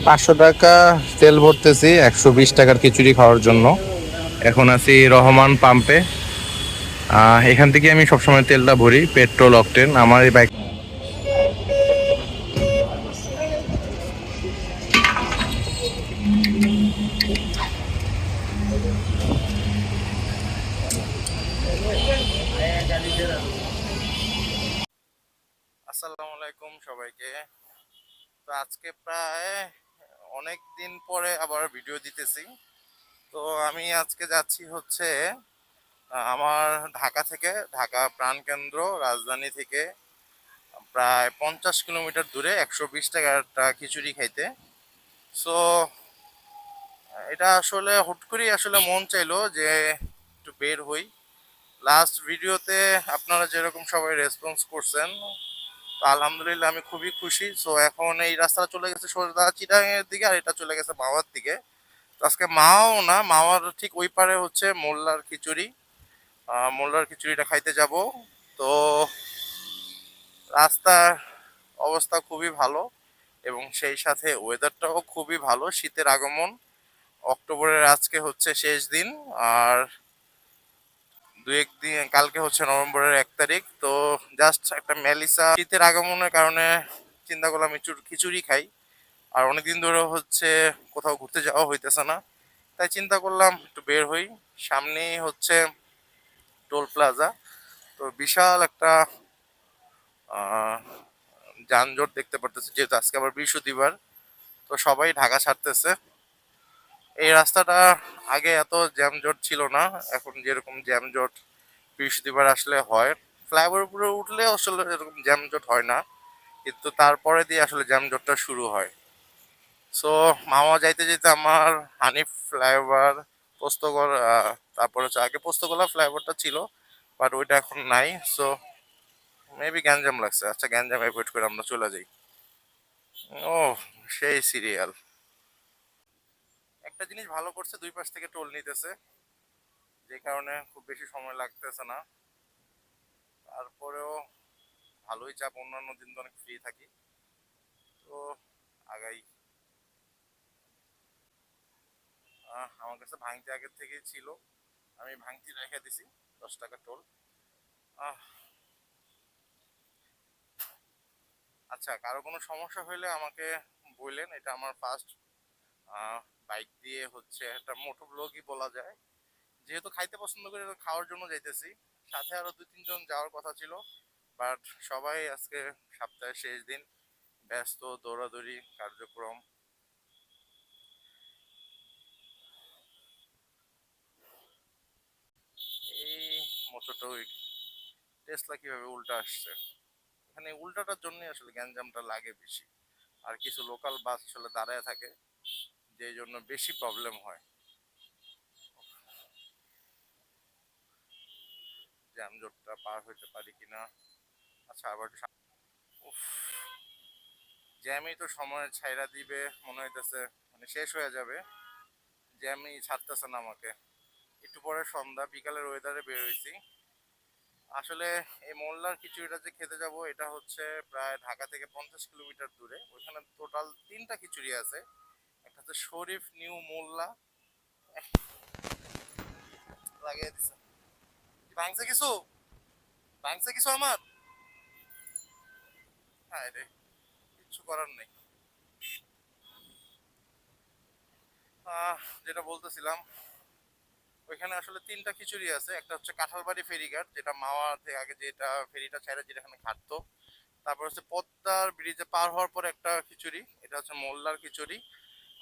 500 টাকা তেল ভরতেছি 120 টাকার খিচুড়ি খাওয়ার জন্য। এখন আছি রহমান পাম্পে। এখান থেকে আমি সবসময় তেলটা ভরি, পেট্রোল অকটেন। আমার এই বাইক আসসালামু আলাইকুম সবাইকে। তো আজকে প্রায় অনেক দিন পরে আবার ভিডিও দিতেছি। তো আমি আজকে যাচ্ছি হচ্ছে আমার ঢাকা প্রাণকেন্দ্র রাজধানী থেকে প্রায় 50 কিলোমিটার দূরে 120 টাকার একটা খিচুড়ি খাইতে। সো এটা আসলে হুট করেই আসলে মন চাইলো যে একটু বের হই। লাস্ট ভিডিওতে আপনারা যেরকম সবাই রেসপন্স করছেন, তো আলহামদুলিল্লাহ আমি খুবই খুশি। সো এখন এই রাস্তাটা চলে গেছে সোজা চিটাগাংয়ের দিকে, আর এটা চলে গেছে মাওয়ার দিকে। তো আজকে মাও না, মাওয়ার ঠিক ওই পারে হচ্ছে মোল্লার খিচুড়ি। মোল্লার খিচুড়িটা খাইতে যাব। তো রাস্তার অবস্থা খুবই ভালো এবং সেই সাথে ওয়েদারটাও খুবই ভালো। শীতের আগমন, অক্টোবরের আজকে হচ্ছে শেষ দিন। আর দু একদিন কালকে হচ্ছে নভেম্বরের 1 তারিখ। তো জাস্ট একটা মেলিসা শীতের আগমনের কারণে চিন্তা করলাম একটু খিচুড়ি খাই। আর অনেকদিন ধরে হচ্ছে কোথাও ঘুরতে যাওয়া হইতেছে না, তাই চিন্তা করলাম একটু বের হই। সামনেই হচ্ছে টোল প্লাজা। তো বিশাল একটা আহ, যানজট দেখতে পারতেছে, যেহেতু আজকে আবার বৃহস্পতিবার। তো সবাই ঢাকা ছাড়তেছে। এই রাস্তাটা আগে এত জ্যামজট ছিল না, এখন যেরকম জ্যামজট বৃহস্পতিবার আসলে হয়। ফ্লাইওভার উপরে উঠলে আসলে এরকম জ্যামজট হয় না, কিন্তু তারপরে দিয়ে আসলে জ্যামজটটা শুরু হয়। সো মামা যাইতে যেতে আমার হানিফ ফ্লাইওভার, পোস্তগড়, তারপরে হচ্ছে আগে পোস্তগোলা ফ্লাইওভারটা ছিল, বাট ওইটা এখন নাই। সো মেবি গ্যাঞ্জাম লাগছে। আচ্ছা, গ্যাঞ্জাম অ্যাভয়েড করে আমরা চলে যাই। ও, সেই সিরিয়াল। একটা জিনিস ভালো করছে, দুই পাশ থেকে টোল নিতেছে, যে কারণে খুব বেশি সময় লাগতেছে না। তারপরেও ভালোই চাপ, অন্যান্য দিন তো অনেক ফ্রি থাকি। তো আগাই। আমার কাছে ভাঙতি আগের থেকেই ছিল, আমি ভাঙতি রেখে দিছি 10 টাকা টোল। আহ আচ্ছা, কারো কোনো সমস্যা হইলে আমাকে বললেন। এটা আমার ফার্স্ট বাইক দিয়ে হচ্ছে একটা মোটো ব্লগই বলা যায়। যেহেতু খাইতে পছন্দ করি, তো খাওয়ার জন্য যাইতেছি। সাথে আরো 2-3 জন যাওয়ার কথা ছিল, বাট সবাই আজকে সপ্তাহের শেষ দিন, ব্যস্ত দৌড়াদৌড়ি কার্যক্রম। এই মোটরটা ওই টেসলা কিভাবে উল্টা আসছে, এখানে উল্টাটার জন্যই আসলে গ্যাঞ্জামটা লাগে বেশি। আর কিছু লোকাল বাস আসলে দাঁড়ায় থাকে, যে জন্য বেশি প্রবলেম হয়। জ্যামজটটা পার হইতে পারি কিনা। আচ্ছা, আবার উফ, জ্যামই তো সময় ছাইরা দিবে মনে হইতেছে, মানে শেষ হয়ে যাবে। জ্যামই ছাড়তেছে না আমাকে। একটু পরে সন্ধ্যা, বিকালের ওয়েদারে বের হয়েছি। আসলে এই মোল্লার খিচুড়িটা যে খেতে যাব, এটা হচ্ছে প্রায় ঢাকা থেকে 50 কিলোমিটার দূরে। ওইখানে টোটাল 3টা খিচুড়ি আছে। একটা হচ্ছে শরীফ নিউ মোল্লা। লাগিয়ে দিছে। ভাঙছে কিছু, ভাঙছে কিছু আমার। হ্যাঁ রে, কিছু করার নেই। যেটা বলতেছিলাম, ওইখানে আসলে 3টা খিচুড়ি আছে। একটা হচ্ছে কাঁঠালবাড়ি ফেরিঘাট, যেটা মাওয়া থেকে আগে যেটা ফেরিটা ছেড়ে যেখানে ঘাটতো। তারপর হচ্ছে পদ্মার ব্রিজে পার হওয়ার পর একটা খিচুড়ি, এটা হচ্ছে মোল্লার খিচুড়ি।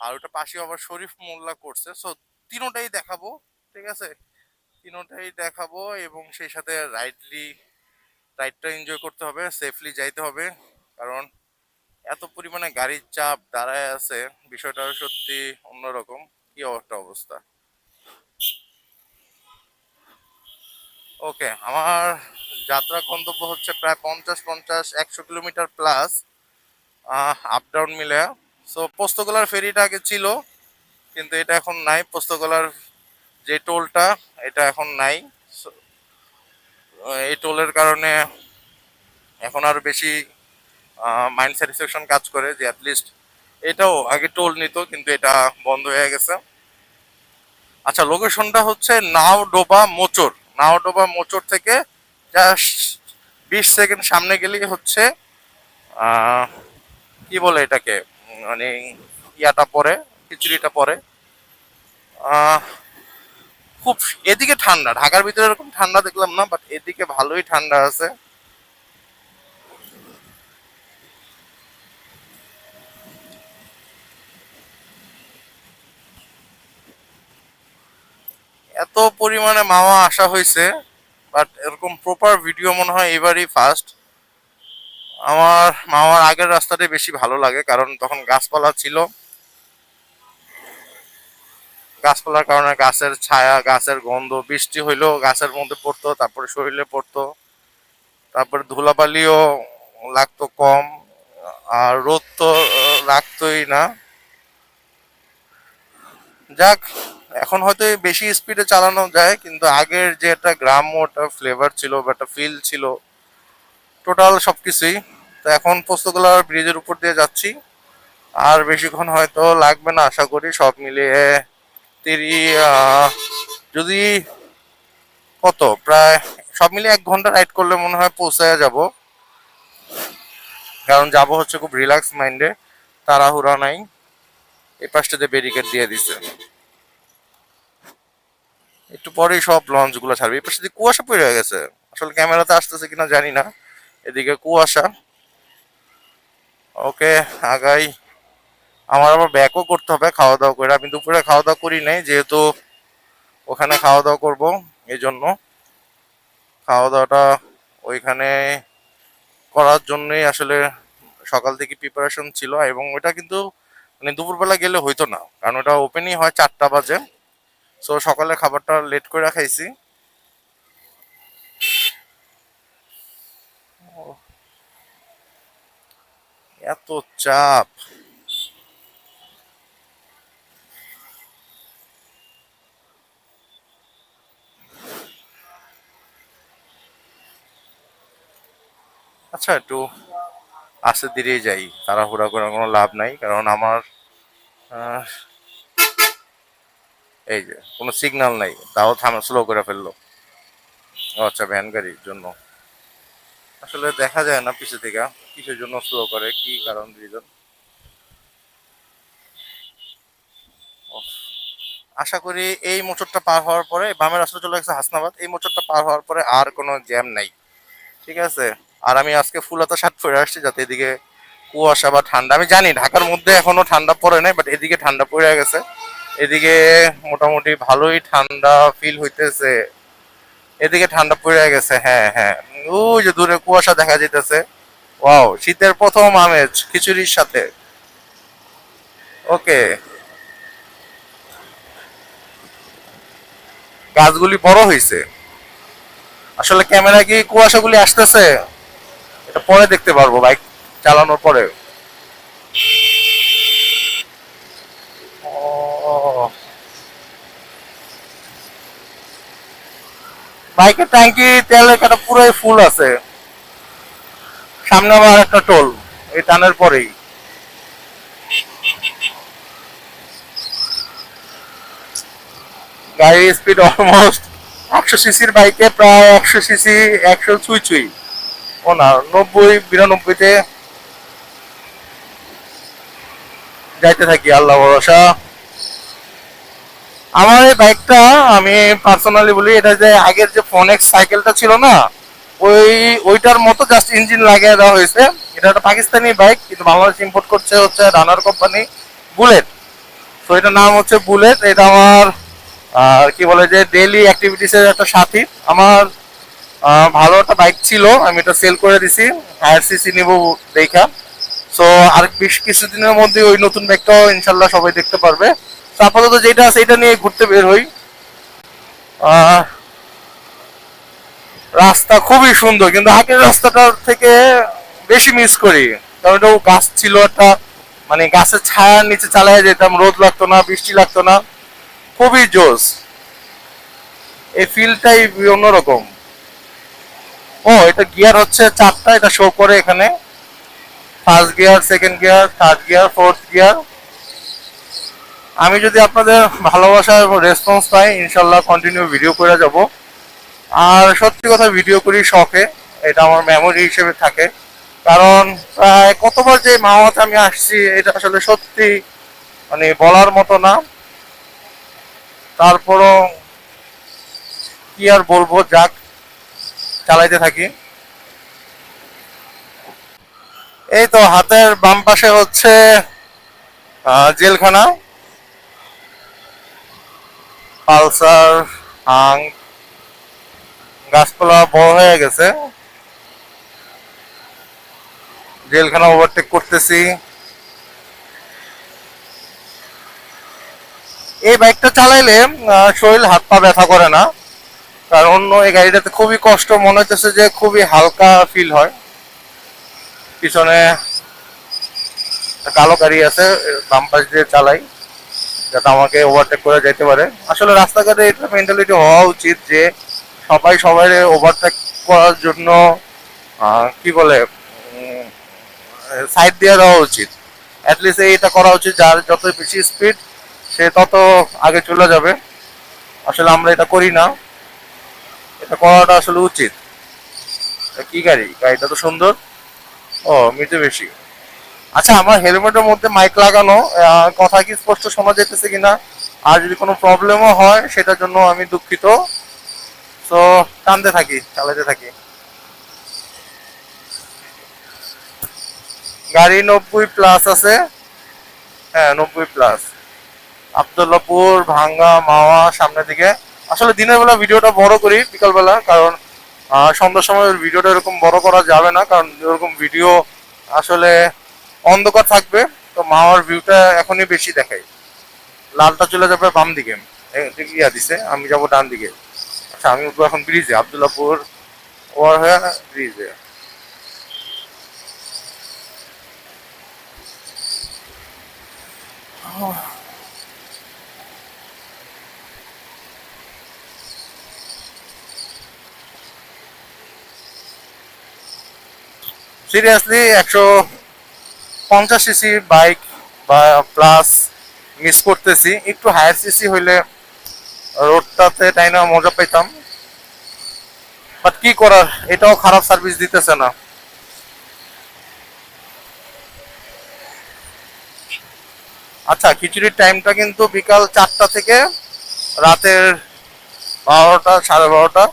আর ওটা পাশে আবার শরীফ মোল্লা করছে। সো তিনোটাই দেখাবো, ঠিক আছে? তিনোটাই দেখাবো এবং সেই সাথে রাইডটা এনজয় করতে হবে, সেফলি যাইতে হবে। কারণ এত পরিমাণে গাড়ির চাপ দাঁড়ায় আছে, বিষয়টা সত্যি অন্যরকম। কি একটা অবস্থা। ওকে, আমার যাত্রা গন্তব্য হচ্ছে প্রায় 50-50 100 কিলোমিটার প্লাস, আপ ডাউন মিলে। সো পোস্তগোলার ফেরিটা আগে ছিল, কিন্তু এটা এখন নাই। পোস্তগোলার যে টোলটা, এটা এখন নাই। So, এই টোলের কারণে এখন আরো বেশি মাইন্ড স্যাটিসফ্যাকশন কাজ করে, যে অ্যাটলিস্ট এটাও আগে টোল নিত, কিন্তু এটা বন্ধ হয়ে গেছে। আচ্ছা, লোকেশনটা হচ্ছে নাওডোবা মোচর। নাওডোবা মোচর থেকে জাস্ট 20 সেকেন্ড সামনে গেলেই হচ্ছে আহ, কি বলে এটাকে, মানে ইয়াটা পরে, খিচুড়িটা পরে। আহ, খুব এদিকে ঠান্ডা, ঢাকার ভিতরে এরকম ঠান্ডা দেখলাম না, বাট এদিকে ভালোই ঠান্ডা আছে। এত পরিমাণে মামা আসা হয়েছে, বাট এরকম প্রপার ভিডিও মনে হয় এবারই ফার্স্ট। আমার মামার আগের রাস্তাটাই বেশি ভালো লাগে, কারণ তখন গাছপালা ছিল। গাছপালার কারণে গাছের ছায়া, গাছের গন্ধ, বৃষ্টি হইলেও গাছের মধ্যে পড়তো, তারপরে শরীরে পড়তো, তারপরে ধুলাবালিও লাগতো কম, আর রোদ তো লাগতোই না। যাক, এখন হয়তো বেশি স্পিডে চালানো যায়, কিন্তু আগের যে একটা গ্রাম্য একটা ফ্লেভার ছিল বা একটা ফিল ছিল, টোটাল সবকিছুই। তো এখন পোস্তগোলার ব্রিজের উপর দিয়ে যাচ্ছি, আর বেশিক্ষণ হয়তো লাগবে না আশা করি, সব মিলিয়ে তিরি যদি কত প্রায় সব মিলিয়ে 1 ঘন্টা রাইড করলে মনে হয় পৌঁছায় যাব। কারণ যাব হচ্ছে খুব রিল্যাক্স মাইন্ডে, তাড়াহুড়া নাই। এই পাশটাতে ব্যারিকেড দিয়ে দিছে, একটু পরেই সব লঞ্চ গুলো ছাড়বে। এই পাশে দিয়ে কুয়াশা পড়ে গেছে, আসলে ক্যামেরাতে আসতেছে কিনা জানি না, এদিকে কুয়াশা। ওকে, আগাই। আমার আবার ব্যাকও করতে হবে খাওয়া দাওয়া করে, আমি দুপুরে খাওয়া দাওয়া করি নাই, যেহেতু ওখানে খাওয়া দাওয়া করবো, এই জন্য খাওয়া দাওয়াটা ওইখানে করার জন্যই আসলে সকাল থেকে প্রিপারেশন ছিল। এবং ওটা কিন্তু মানে দুপুরবেলা গেলে হইতো না, কারণ ওটা ওপেনই হয় 4টা বাজে। সো সকালে খাবারটা লেট করে খাইছি। এত চাপ! আচ্ছা, একটু আস্তে ধীরে যাই, তাড়াহুড়া করার কোনো লাভ নাই, কারণ আমার আহ, এই যে কোনো সিগন্যাল নাই, তাও থামা স্লো করে ফেললো। ও আচ্ছা, ভ্যান গাড়ির জন্য। আসলে দেখা যায় না পিছু থেকে কিসের জন্য স্লো করে, কি কারণ, রিজন। আশা করি এই মোচরটা পার হওয়ার পরে বামের রাস্তা চলে গেছে হাসনাবাদ, এই মোচরটা পার হওয়ার পরে আর কোনো জ্যাম নাই। ঠিক আছে। আর আমি আজকে ফুল হাতা শার্ট পরে আসছি, যাতে এদিকে কুয়াশা বা ঠান্ডা, আমি জানি ঢাকার মধ্যে এখনো ঠান্ডা পড়ে নাই, বাট এদিকে ঠান্ডা পড়ে গেছে। এদিকে মোটামুটি ভালোই ঠান্ডা ফিল হইতেছে। এদিকে ঠান্ডা পড়ে গেছে, হ্যাঁ হ্যাঁ। ওই যে দূরে কুয়াশা দেখা যাইতেছে। ওয়াও, শীতের প্রথম আমেজ খিচুড়ির সাথে। ওকে। গাছগুলি বড় হয়েছে। আসলে ক্যামেরা কি কুয়াশাগুলি আসতেছে, এটা পরে দেখতে পারবো বাইক চালানোর পরে। ও, বাইকের ট্যাঙ্কি তেলের কাটা পুরোই ফুল আছে। সামনে আবার একটা টোল, এই টানের পরেই। গাড়ির স্পিড অলমোস্ট 100 সিসির বাইকে প্রায় 100 সিসি, 100 ছুঁই ছুঁই। ও না, 90 92-তে যাইতে থাকি আল্লাহ ভরসা। আমার এই বাইকটা, আমি পার্সোনালি বলি, এটা যে আগের যে ফোনেক্স সাইকেলটা ছিল না, ওই ওইটার মতো জাস্ট ইঞ্জিন লাগিয়ে দেওয়া হয়েছে। এটা একটা পাকিস্তানি বাইক, কিন্তু বাংলাদেশ ইম্পোর্ট করছে হচ্ছে রানার কোম্পানি, বুলেট। তো এটার নাম হচ্ছে বুলেট। এটা আমার আর কি বলে যে ডেইলি অ্যাক্টিভিটিসের একটা সাথী। আমার ভালো একটা বাইক ছিল, আমি এটা সেল করে দিছি হায়ার সিসি নিব দেখা। সো আর বেশ কিছুদিনের মধ্যে ওই নতুন বাইকটাও ইনশাল্লাহ সবাই দেখতে পারবে। তো আপাতত যেটা আছে এটা নিয়ে ঘুরতে বের হই। আহ, রাস্তা খুবই সুন্দর, কিন্তু আগের রাস্তাটার থেকে বেশি মিস করি, কারণ এটা গাছ ছিল একটা, মানে গাছের ছায়ার নিচে চালায় যেতাম, রোদ লাগতো না, বৃষ্টি লাগতো না, খুবই জোস। এই ফিলটাই অন্যরকম। ও, এটা গিয়ার হচ্ছে 4টা, এটা শো করে এখানে। First gear, second gear, third gear, fourth gear. আমি যদি আপনাদের ভালোবাসার রেসপন্স পাই, ইনশাল্লাহ কন্টিনিউ ভিডিও করে যাব। আর সত্যি কথা, ভিডিও করি শখে, এটা আমার মেমোরি হিসেবে থাকে। কারণ প্রায় কতবার যে মাওয়াতে আমি আসছি, এটা আসলে সত্যি মানে বলার মতো না। তারপরও কি আর বলবো, যাক, চালাইতে থাকি। এই তো হাতের বাম পাশে হচ্ছে জেলখানা, পালসার, হাং, গাছপালা বড় হয়ে গেছে। জেলখানা ওভারটেক করতেছি। এই বাইকটা চালাইলে শরীর হাত পা ব্যথা করে না। কারণ অন্য এই গাড়িটাতে খুবই কষ্ট, মনে হচ্ছে যে খুবই হালকা ফিল হয়। পিছনে কালো গাড়ি আছে, বাম পাশ দিয়ে চালাই যাতে আমাকে ওভারটেক করে যেতে পারে। আসলে রাস্তাঘাটে এটা মেন্টালিটি হওয়া উচিত যে সবাই সবাই ওভারটেক করার জন্য কি বলে সাইড দিয়ে দেওয়া উচিত। অ্যাটলিস্ট এইটা করা উচিত, যার যত বেশি স্পিড সে তত আগে চলে যাবে। আসলে আমরা এটা করি না, এটা করাটা আসলে উচিত। কি গাড়ি, গাড়িটা তো সুন্দর। ও মিটসুবিশি। আচ্ছা, আমার হেলমেটের মধ্যে মাইক লাগানো, কথা কি স্পষ্ট শোনা যেতেছে কিনা, আর যদি কোনো প্রবলেমও হয় সেটার জন্য আমি দুঃখিত। তো টানতে থাকি, চালাতে থাকি। গাড়ি 90+ আছে। হ্যাঁ, 90+। আবদুল্লাপুর, ভাঙ্গা, মাওয়া সামনের দিকে। আসলে দিনের বেলা ভিডিওটা বড় করি, বিকালবেলা, কারণ সন্ধ্যার সময় ভিডিওটা এরকম বড় করা যাবে না, কারণ এরকম ভিডিও আসলে অন্ধকার থাকবে। তো মাওয়ার ভিউটা এখনই বেশি দেখাই। লালটা চলে যাবে বাম দিকে, ইয়া দিছে, আমি যাব ডান দিকে। আচ্ছা, আমি উঠবো এখন ব্রিজে, আবদুল্লাপুর ওভার হয়ে ব্রিজে। সিরিয়াসলি 150 সিসি বাইক বা প্লাস মিস করতেছি। একটু হায়ার সিসি হইলে রোডটাতে তাই না মজা পাইতাম, বাট কি করার, এটাও খারাপ সার্ভিস দিতেছে না। আচ্ছা, খিচুড়ির টাইমটা কিন্তু বিকাল 4টা থেকে রাতের 12টা, 12:30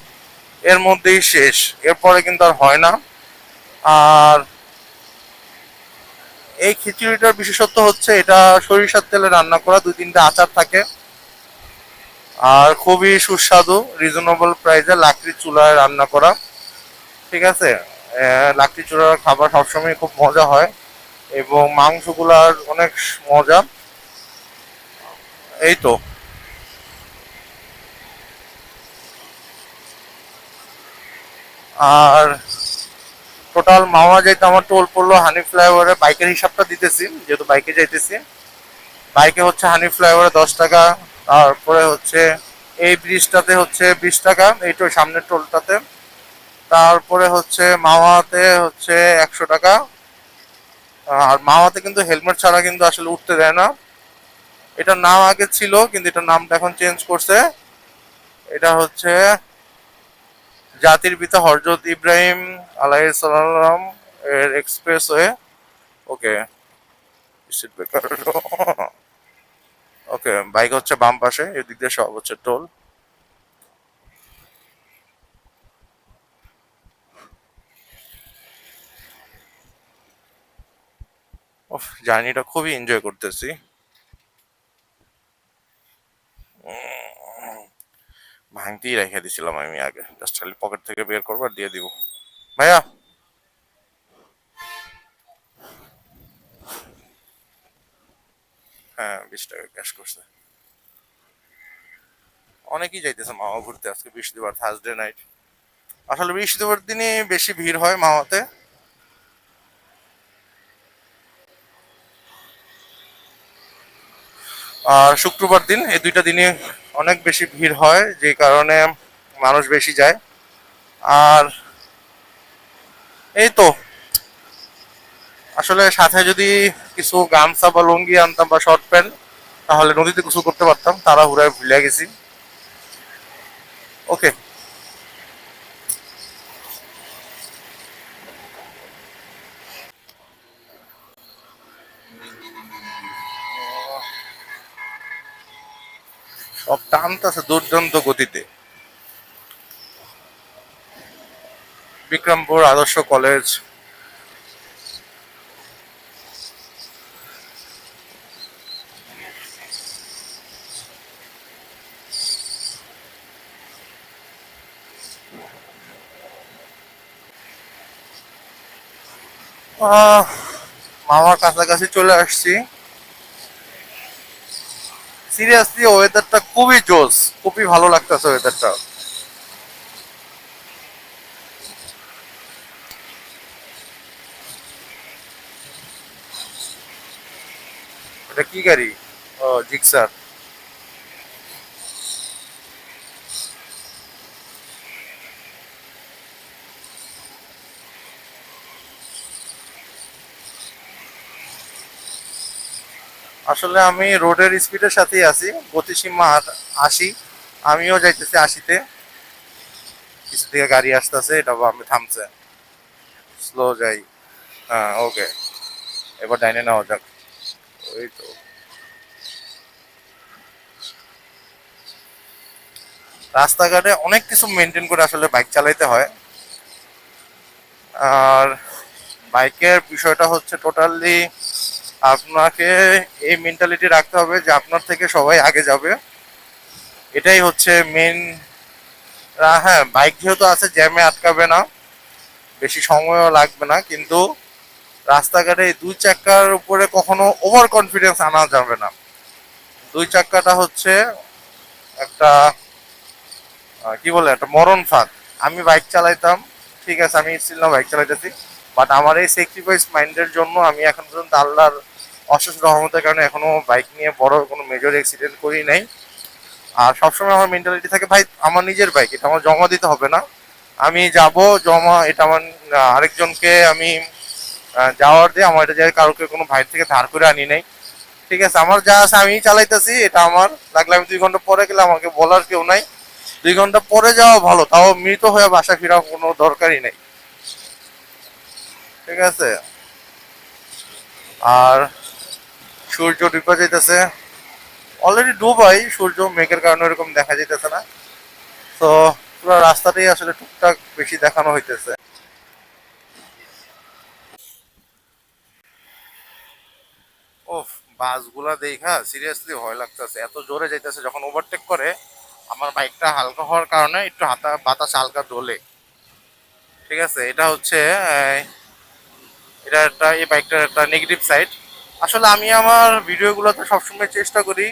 এর মধ্যেই শেষ। এরপরে কিন্তু আর হয় না। আর এই খিচুড়িটার বিশেষত্ব হচ্ছে এটা সরিষার তেলে রান্না করা, 2-3টা আচার থাকে, আর খুবই সুস্বাদু, রিজনেবল প্রাইসে লাকড়ির চুলায় রান্না করা। ঠিক আছে, লাকড়ি চুলার খাবার সবসময় খুব মজা হয়, এবং মাংসগুলার অনেক মজা। এই তো। আর টোটাল মাওয়া যাইতে আমার টোল পড়লো হানি ফ্লাইওভারে, বাইকের হিসাবটা দিতেছি যেহেতু বাইকে যাইতেছি। বাইকে হচ্ছে হানি ফ্লাইওভারে 10 টাকা, তারপরে হচ্ছে এই ব্রিজটাতে হচ্ছে 20 টাকা, এই তো সামনের টোলটাতে। তারপরে হচ্ছে মাওয়াতে হচ্ছে 100 টাকা। আর মাওয়াতে কিন্তু হেলমেট ছাড়া কিন্তু আসলে উঠতে দেয় না। এটার নাম আগে ছিল, কিন্তু এটার নামটা এখন চেঞ্জ করছে। এটা হচ্ছে জাতির পিতা হযরত ইব্রাহিম আলাইহিস সালাম এর এক্সপ্রেসওয়ে। ওকে, স্পিড ব্রেকার। ওকে, বাইক হচ্ছে বাম পাশে, এদিক দিয়ে সব হচ্ছে টোল। ওহ, জার্নিটা খুবই এনজয় করতেছি। ভাঙতেই রেখে দিছিলাম আমি আগে, জাস্ট খালি পকেট থেকে বের করবো আর দিয়ে দিব। ভাইয়া, হ্যাঁ, 20 টাকা ক্যাশ করছে। অনেকেই যাইতেছে মাওয়া ঘুরতে, আজকে বৃহস্পতিবার, থার্সডে নাইট। আসলে বৃহস্পতিবার দিনই বেশি ভিড় হয় মাওয়াতে। আর শুক্রবার দিন, এই 2টা দিনে অনেক বেশি ভিড় হয়, যে কারণে মানুষ বেশি যায়। আর এই তো, আসলে সাথে যদি কিছু গামছা বা লুঙ্গি আনতাম বা শর্ট প্যান্ট, তাহলে নদীতে গোসল করতে পারতাম। তাড়াহুড়ায় ভুলে গেছি। ওকে। সব টানতেছে দুর্দান্ত গতিতে। বিক্রমপুর আদর্শ কলেজ। আহ, মামার কাছাকাছি চলে আসছি। সিরিয়াসলি ওয়েদারটা খুবই জোস, খুবই ভালো লাগতেছে ওয়েদারটা। এটা কি গাড়ি? ও, জিক্সার। আসলে আমি রোডের স্পিডের সাথেই আছি, গতিসীমা 80। আমিও যাইতেছি 80-তে। কিছু দিকে গাড়ি আসতেছে, এটা আমি থামছে। স্লো যাই। হ্যাঁ, ওকে। এবার ডাইনে নেওয়া যাক। ওই তো। রাস্তাঘাটে অনেক কিছু মেনটেন করে আসলে বাইক চালাইতে হয়। আর বাইকের বিষয়টা হচ্ছে টোটালি আপনাকে এই মেন্টালিটি রাখতে হবে যে আপনার থেকে সবাই আগে যাবে। এটাই হচ্ছে মেন। হ্যাঁ, বাইক যেহেতু আছে, জ্যামে আটকাবে না, বেশি সময়ও লাগবে না, কিন্তু রাস্তাঘাটে এই দুই চাকার উপরে কখনো ওভার কনফিডেন্স আনা যাবে না। দুই চাকাটা হচ্ছে একটা কি বলে, একটা মরণ ফাঁদ। আমি বাইক চালাইতাম, ঠিক আছে, আমি স্টিল না বাইক চালাইতেছি, বাট আমার এই স্যাক্রিফাইস মাইন্ডের জন্য আমি এখন পর্যন্ত আল্লাহর অশেষ রহমতের কারণে এখনো বাইক নিয়ে বড় কোনো মেজর অ্যাক্সিডেন্ট করি নাই। আর সবসময় আমার মেন্টালিটি থাকে, ভাই আমার নিজের বাইক, এটা আমার জমা দিতে হবে না। আমি যাব, জমা এটা আমার আরেকজনকে আমি যাওয়ার দিয়ে, আমার এটা যে কারোকে কোনো ভাই থেকে ধার করে আনি নাই। ঠিক আছে, আমার যা আছে আমি চালাইতেছি, এটা আমার। লাগলে আমি 2 ঘন্টা পরে গেলে আমাকে বলার কেউ নাই। 2 ঘন্টা পরে যাওয়া ভালো, তাও মৃত হয়ে বাসা ফেরা কোনো দরকারই নেই। ঠিক আছে। আর সূর্য ডুবে যাইতেছে, অলরেডি ডুবাই সূর্য, মেঘের কারণে এরকম দেখা যাইতেছে না। তো পুরো রাস্তাটাই আসলে টুকটাক বেশি দেখানো হইতেছে। ও, বাসগুলা দেখা সিরিয়াসলি ভয় লাগতেছে, এত জোরে যাইতেছে। যখন ওভারটেক করে, আমার বাইকটা হালকা হওয়ার কারণে একটু বাতাস হালকা দোলে। ঠিক আছে, এটা হচ্ছে এটা একটা, এই বাইকটার একটা নেগেটিভ সাইড। আসলে আমি আমার ভিডিওগুলোতে সবসময় চেষ্টা করি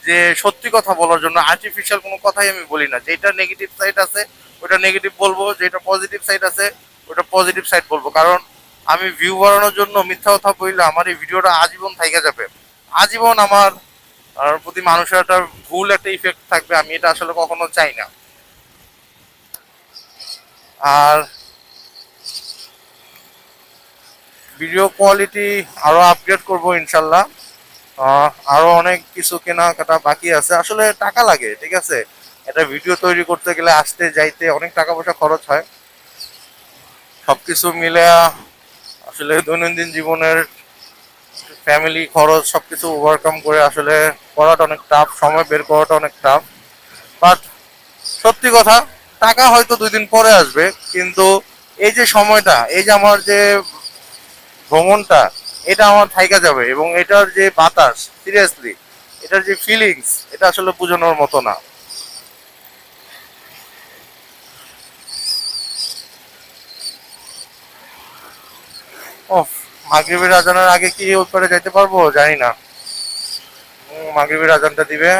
যে সত্যি কথা বলার জন্য, আর্টিফিশিয়াল কোনো কথাই আমি বলি না। যেটা নেগেটিভ সাইড আছে ওটা নেগেটিভ বলবো, যেটা পজিটিভ সাইড আছে ওটা পজিটিভ সাইড বলবো। কারণ আমি ভিউ বাড়ানোর জন্য মিথ্যা কথা বললে আমার এই ভিডিওটা আজীবন থাইকা যাবে। আজীবন আমার আর প্রতি মানুষের একটা ভুল একটা ইফেক্ট থাকবে, আমি এটা আসলে কখনো চাই না। আর ভিডিও কোয়ালিটি আরো আপগ্রেড করব ইনশাল্লাহ। আরো অনেক কিছু কেনাকাটা বাকি আছে, আসলে টাকা লাগে। ঠিক আছে, একটা ভিডিও তৈরি করতে গেলে আসতে যাইতে অনেক টাকা পয়সা খরচ হয়। সবকিছু মিলে আসলে দৈনন্দিন জীবনের ফ্যামিলি খরচ সবকিছু ওভারকাম করে আসলে করাটা অনেক টাফ, সময় বের করাটা অনেক টাফ। বাট সত্যি কথা, টাকা হয়তো 2 দিন পরে আসবে, কিন্তু এই যে সময়টা, এই যে আমার যে ভ্রমণটা, এটা আমার থাইকা যাবে। এবং এটার যে বাতাস, সিরিয়াসলি এটার যে ফিলিংস, এটা আসলে বোঝানোর মতো না। ও, মাগরিবের আজানের আগে কি ওই পারে যাইতে পারবো জানি না। মাগরিবের আজানটা দিবে।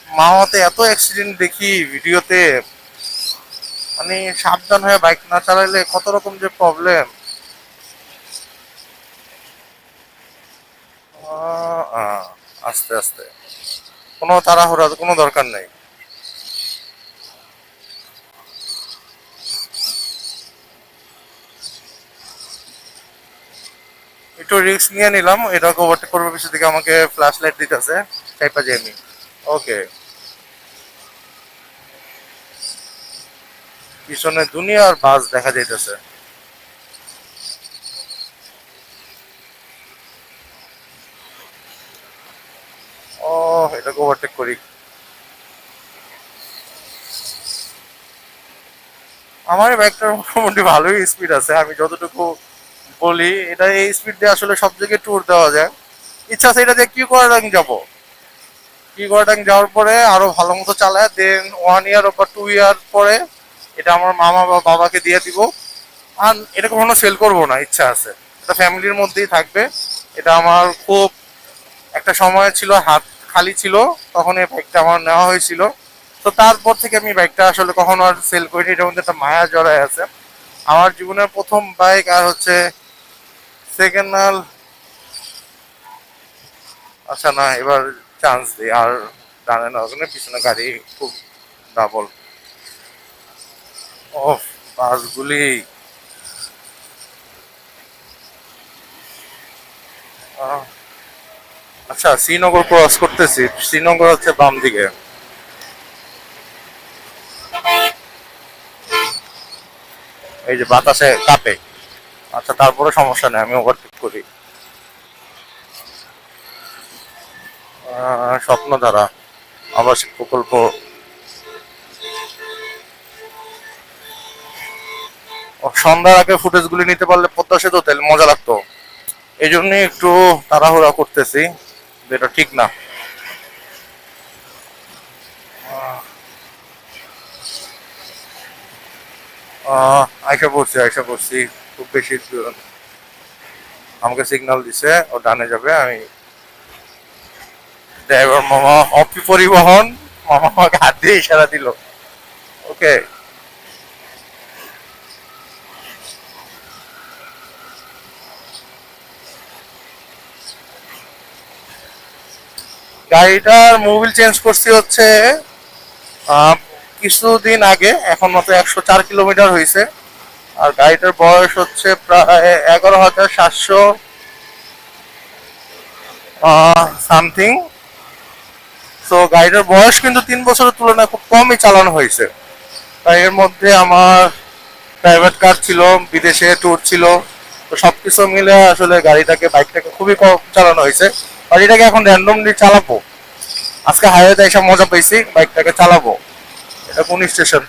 মাওয়াতে এত অ্যাক্সিডেন্ট দেখি ভিডিওতে, মানে সাবধান হয়ে বাইক না চালাইলে কত রকম যে প্রবলেম। আস্তে আস্তে, কোনো তাড়াহুড়ার কোনো দরকার নেই। একটু রিস্ক নিয়ে নিলাম, এটাকে ওভারটেক করবো, পিছন থেকে আমাকে ফ্ল্যাশ লাইট দিতেছে, টাইপা যাই আমি। ওকে, পিছনে দুনিয়ার বাস দেখা যাইতেছে। ও, এটাকে ওভারটেক করি। আমার বাইকটার মোটামুটি ভালোই স্পিড আছে, আমি যতটুকু বলি এটা এই স্পিড দিয়ে আসলে সব জায়গায় ট্যুর দেওয়া যায়। ইচ্ছা আছে এটা দিয়ে কি করে যাবো, কি করাটাং যাওয়ার পরে আরো ভালো মতো চালায়, দেন 1 ইয়ার বা 2 ইয়ার পরে এটা আমার মামা বা বাবাকে দিয়ে দিব। আর এটা কখনো সেল করবো না, ইচ্ছা আছে, এটা ফ্যামিলির মধ্যেই থাকবে। এটা আমার খুব একটা সময় ছিল হাত খালি ছিল, তখন এই বাইকটা আমার নেওয়া হয়েছিল। তো তারপর থেকে আমি বাইকটা আসলে কখনো আর সেল করিনি, এটার মধ্যে একটা মায়া জড়ায় আছে। আমার জীবনের প্রথম বাইক, আর হচ্ছে সেকেন্ড হ্যান্ড। আচ্ছা না, এবার চান্স দিই। আর জানে না ওখানে পিছনে গাড়ি খুব ডাবল। ও, বাসগুলি। আহ, আচ্ছা, শ্রীনগর ক্রস করতেছি, শ্রীনগর হচ্ছে বাম দিকে। এই যে বাতাসে কাঁপে। আচ্ছা, তারপরে সমস্যা নেই, আমি ওভারটেক করি। স্বপ্নধারা আবাসিক প্রকল্প। সন্ধ্যার আগে ফুটেজগুলি নিতে পারলে পদ্মা সেতু তাহলে মজা লাগতো। এই জন্যই একটু তাড়াহুড়া করতেছি, যেটা ঠিক না। আয়সা পড়ছি, আয়সা পড়ছি। খুব বেশি আমাকে সিগন্যাল দিছে ও ডানে যাবে। আমি ড্রাইভার মামা, অপি পরিবহন মামা আমাকে হাত দিয়ে ইশারা দিল। ওকে, গাড়িটার মোবিল চেঞ্জ করছি হচ্ছে কিছুদিন আগে, এখন মাত্র 104 কিলোমিটার হয়েছে। আর গাড়িটার বয়স হচ্ছে প্রায় 11,700 সামথিং। তো গাড়িটার বয়স কিন্তু 3 বছরের তুলনায় খুব কমই চালানো হয়েছে। তাই এর মধ্যে আমার প্রাইভেট কার ছিল, বিদেশে ট্যুর ছিল, তো সবকিছু মিলে আসলে গাড়িটাকে, বাইকটাকে খুবই কম চালানো হয়েছে। গাড়িটাকে এখন র্যান্ডমলি চালাবো, আজকে হাইওয়েতে এসে মজা পেয়েছি, বাইকটাকে চালাবো। এটা কোন স্টেশন?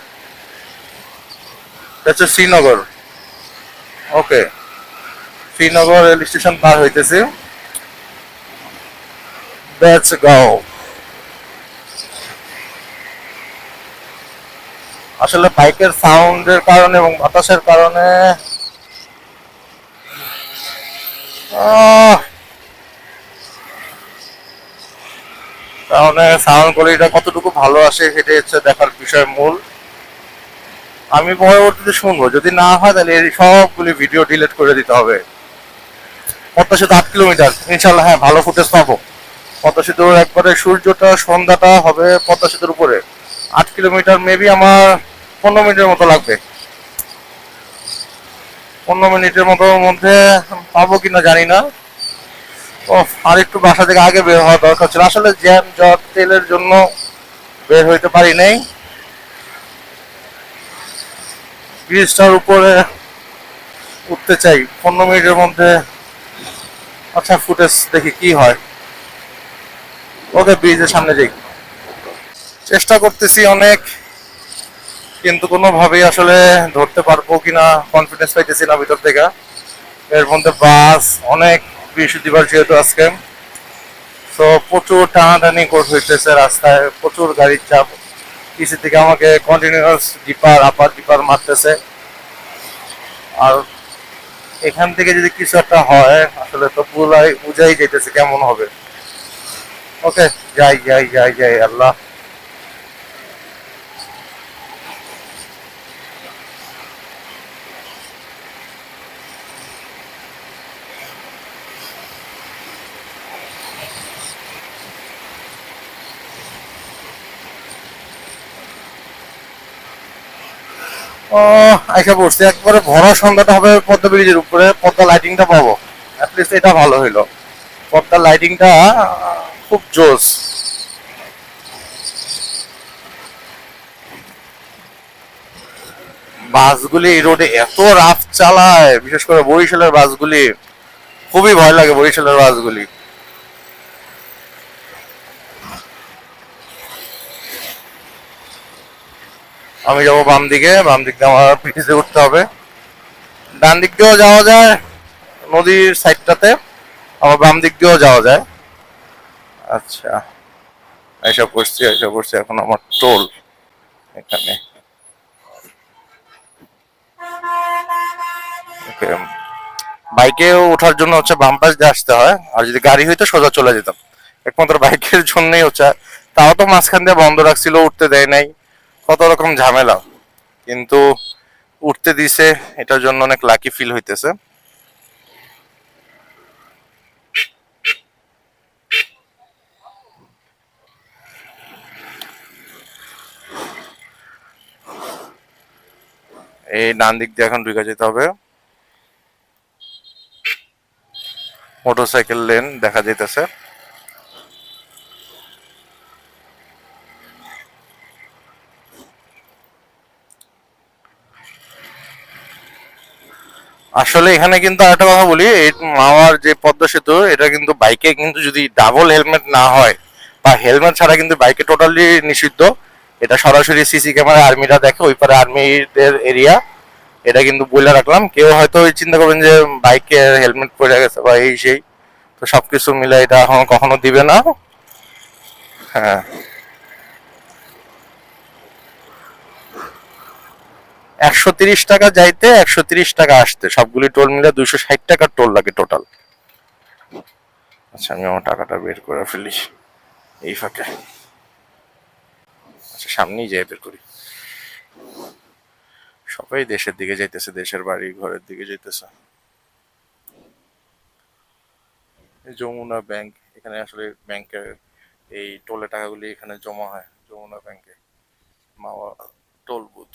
এটা হচ্ছে Srinagar. Okay, Srinagar rail station পার হইতেছি। Let's go. আসলে বাইকের সাউন্ডের কারণে এবং বাতাসের কারণে আহ, কারণে সাউন্ড কোয়ালিটিটা কতটুকু ভালো আসে সেটাই হচ্ছে দেখার বিষয় মূল। আমি পরবর্তীতে শুনবো, যদি না হয় তাহলে এই সবগুলি ভিডিও ডিলিট করে দিতে হবে। পদ্মা সেতু 8 কিলোমিটার, ইনশাল্লাহ হ্যাঁ ভালো ফুটেজ পাবো। পদ্মা সেতুর একবারে সূর্যটা, সন্ধ্যাটা হবে পদ্মা সেতুর উপরে। 8 কিলোমিটার মেবি আমার 15 মিনিটের মতো লাগবে। 15 মিনিটের মতো মধ্যে পাবো কিনা জানি না। ও, আর একটু বাসা থেকে আগে বের হওয়া দরকার ছিল, আসলে জ্যাম জট তেলের জন্য বের হইতে পারি নাই। ব্রিজটার উপরে উঠতে চাই 15 মিনিটের মধ্যে। আচ্ছা, ফুটেজ দেখি কি হয়। ওকে, ব্রিজের সামনে যাই। চেষ্টা করতেছি অনেক, কিন্তু কোনোভাবেই আসলে ধরতে পারবো কিনা কনফিডেন্স পাইতেছি না ভিতর থেকে। এর মধ্যে বাস অনেক, বৃহস্পতিবার যেহেতু আজকে, তো প্রচুর টানাটানি হইতেছে রাস্তায়, প্রচুর গাড়ির চাপ। পিছের দিকে আমাকে কন্টিনিউয়াস ডিপার আপার ডিপার মারতেছে। আর এখান থেকে যদি কিছু একটা হয় আসলে তো বুঝাই যেতেছে কেমন হবে। ওকে, যাই যাই যাই যাই আল্লাহ। ও, আইসা পড়ছি, একবারে ভরা সন্ধ্যাটা হবে পদ্মা ব্রিজের উপরে, পদ্মা লাইটিংটা পাবো। অ্যাটলিস্ট এটা ভালো হইলো। পথটার লাইটিংটা খুব জোস। বাসগুলি এই রোডে এত রাফ চালায়, বিশেষ করে বরিশালের বাসগুলি, খুবই ভয় লাগে বরিশালের বাসগুলি। আমি যাবো বাম দিকে, বাম দিক দিয়ে আমার পিটিতে উঠতে হবে। ডান দিক দিয়েও যাওয়া যায় নদীর সাইডটাতে, আবার বাম দিক দিয়েও যাওয়া যায়। আচ্ছা, এসব করছি এখন আমার টোল এখানে। ওকে, বাইকে ওঠার জন্য হচ্ছে বাম পাশ দিয়ে আসতে হয়, আর যদি গাড়ি হইতো সোজা চলে যেতাম। একমাত্র বাইকের জন্যই হচ্ছে, তাও তো মাঝখান দিয়ে বন্ধ রাখছিল, উঠতে দেয় নাই, কত রকম ঝামেলা, কিন্তু উঠতে দিছে, এটার জন্য অনেক লাকি ফিল হইতেছে। এই ডান দিক দিয়ে এখন ঢুকে যেতে হবে। মোটরসাইকেল লেন দেখা যাইতেছে। আসলে এখানে কিন্তু আরেকটা কথা বলি, এই মাওয়ার যে পদ্মা সেতু, এটা কিন্তু বাইকে কিন্তু যদি ডাবল হেলমেট না হয় বা হেলমেট ছাড়া কিন্তু বাইকে টোটালি নিষিদ্ধ। এটা সরাসরি সিসি ক্যামেরা আর্মিরা দেখে, ওই পারে আর্মিদের এরিয়া। এটা কিন্তু বলে রাখলাম, কেউ হয়তো ওই চিন্তা করবেন যে বাইকে হেলমেট পরে গেছে বা এই সেই, তো সবকিছু মিলে এটা এখন কখনো দিবে না। হ্যাঁ, 130 টাকা যাইতে, 130 টাকা আসতে, সবগুলি টোল মিলে 260 টাকার টোল লাগে টোটাল। আচ্ছা, আমি আমার টাকাটা বের করে ফেলি এই ফাঁকে। আচ্ছা, সামনেই যাই, বের করি। সবাই দেশের দিকে যাইতেছে, দেশের বাড়ি ঘরের দিকে যাইতেছে। যমুনা ব্যাংক, এখানে আসলে ব্যাংকের এই টোলের টাকাগুলি এখানে জমা হয় যমুনা ব্যাংকে, মাওয়া টোল বুথ।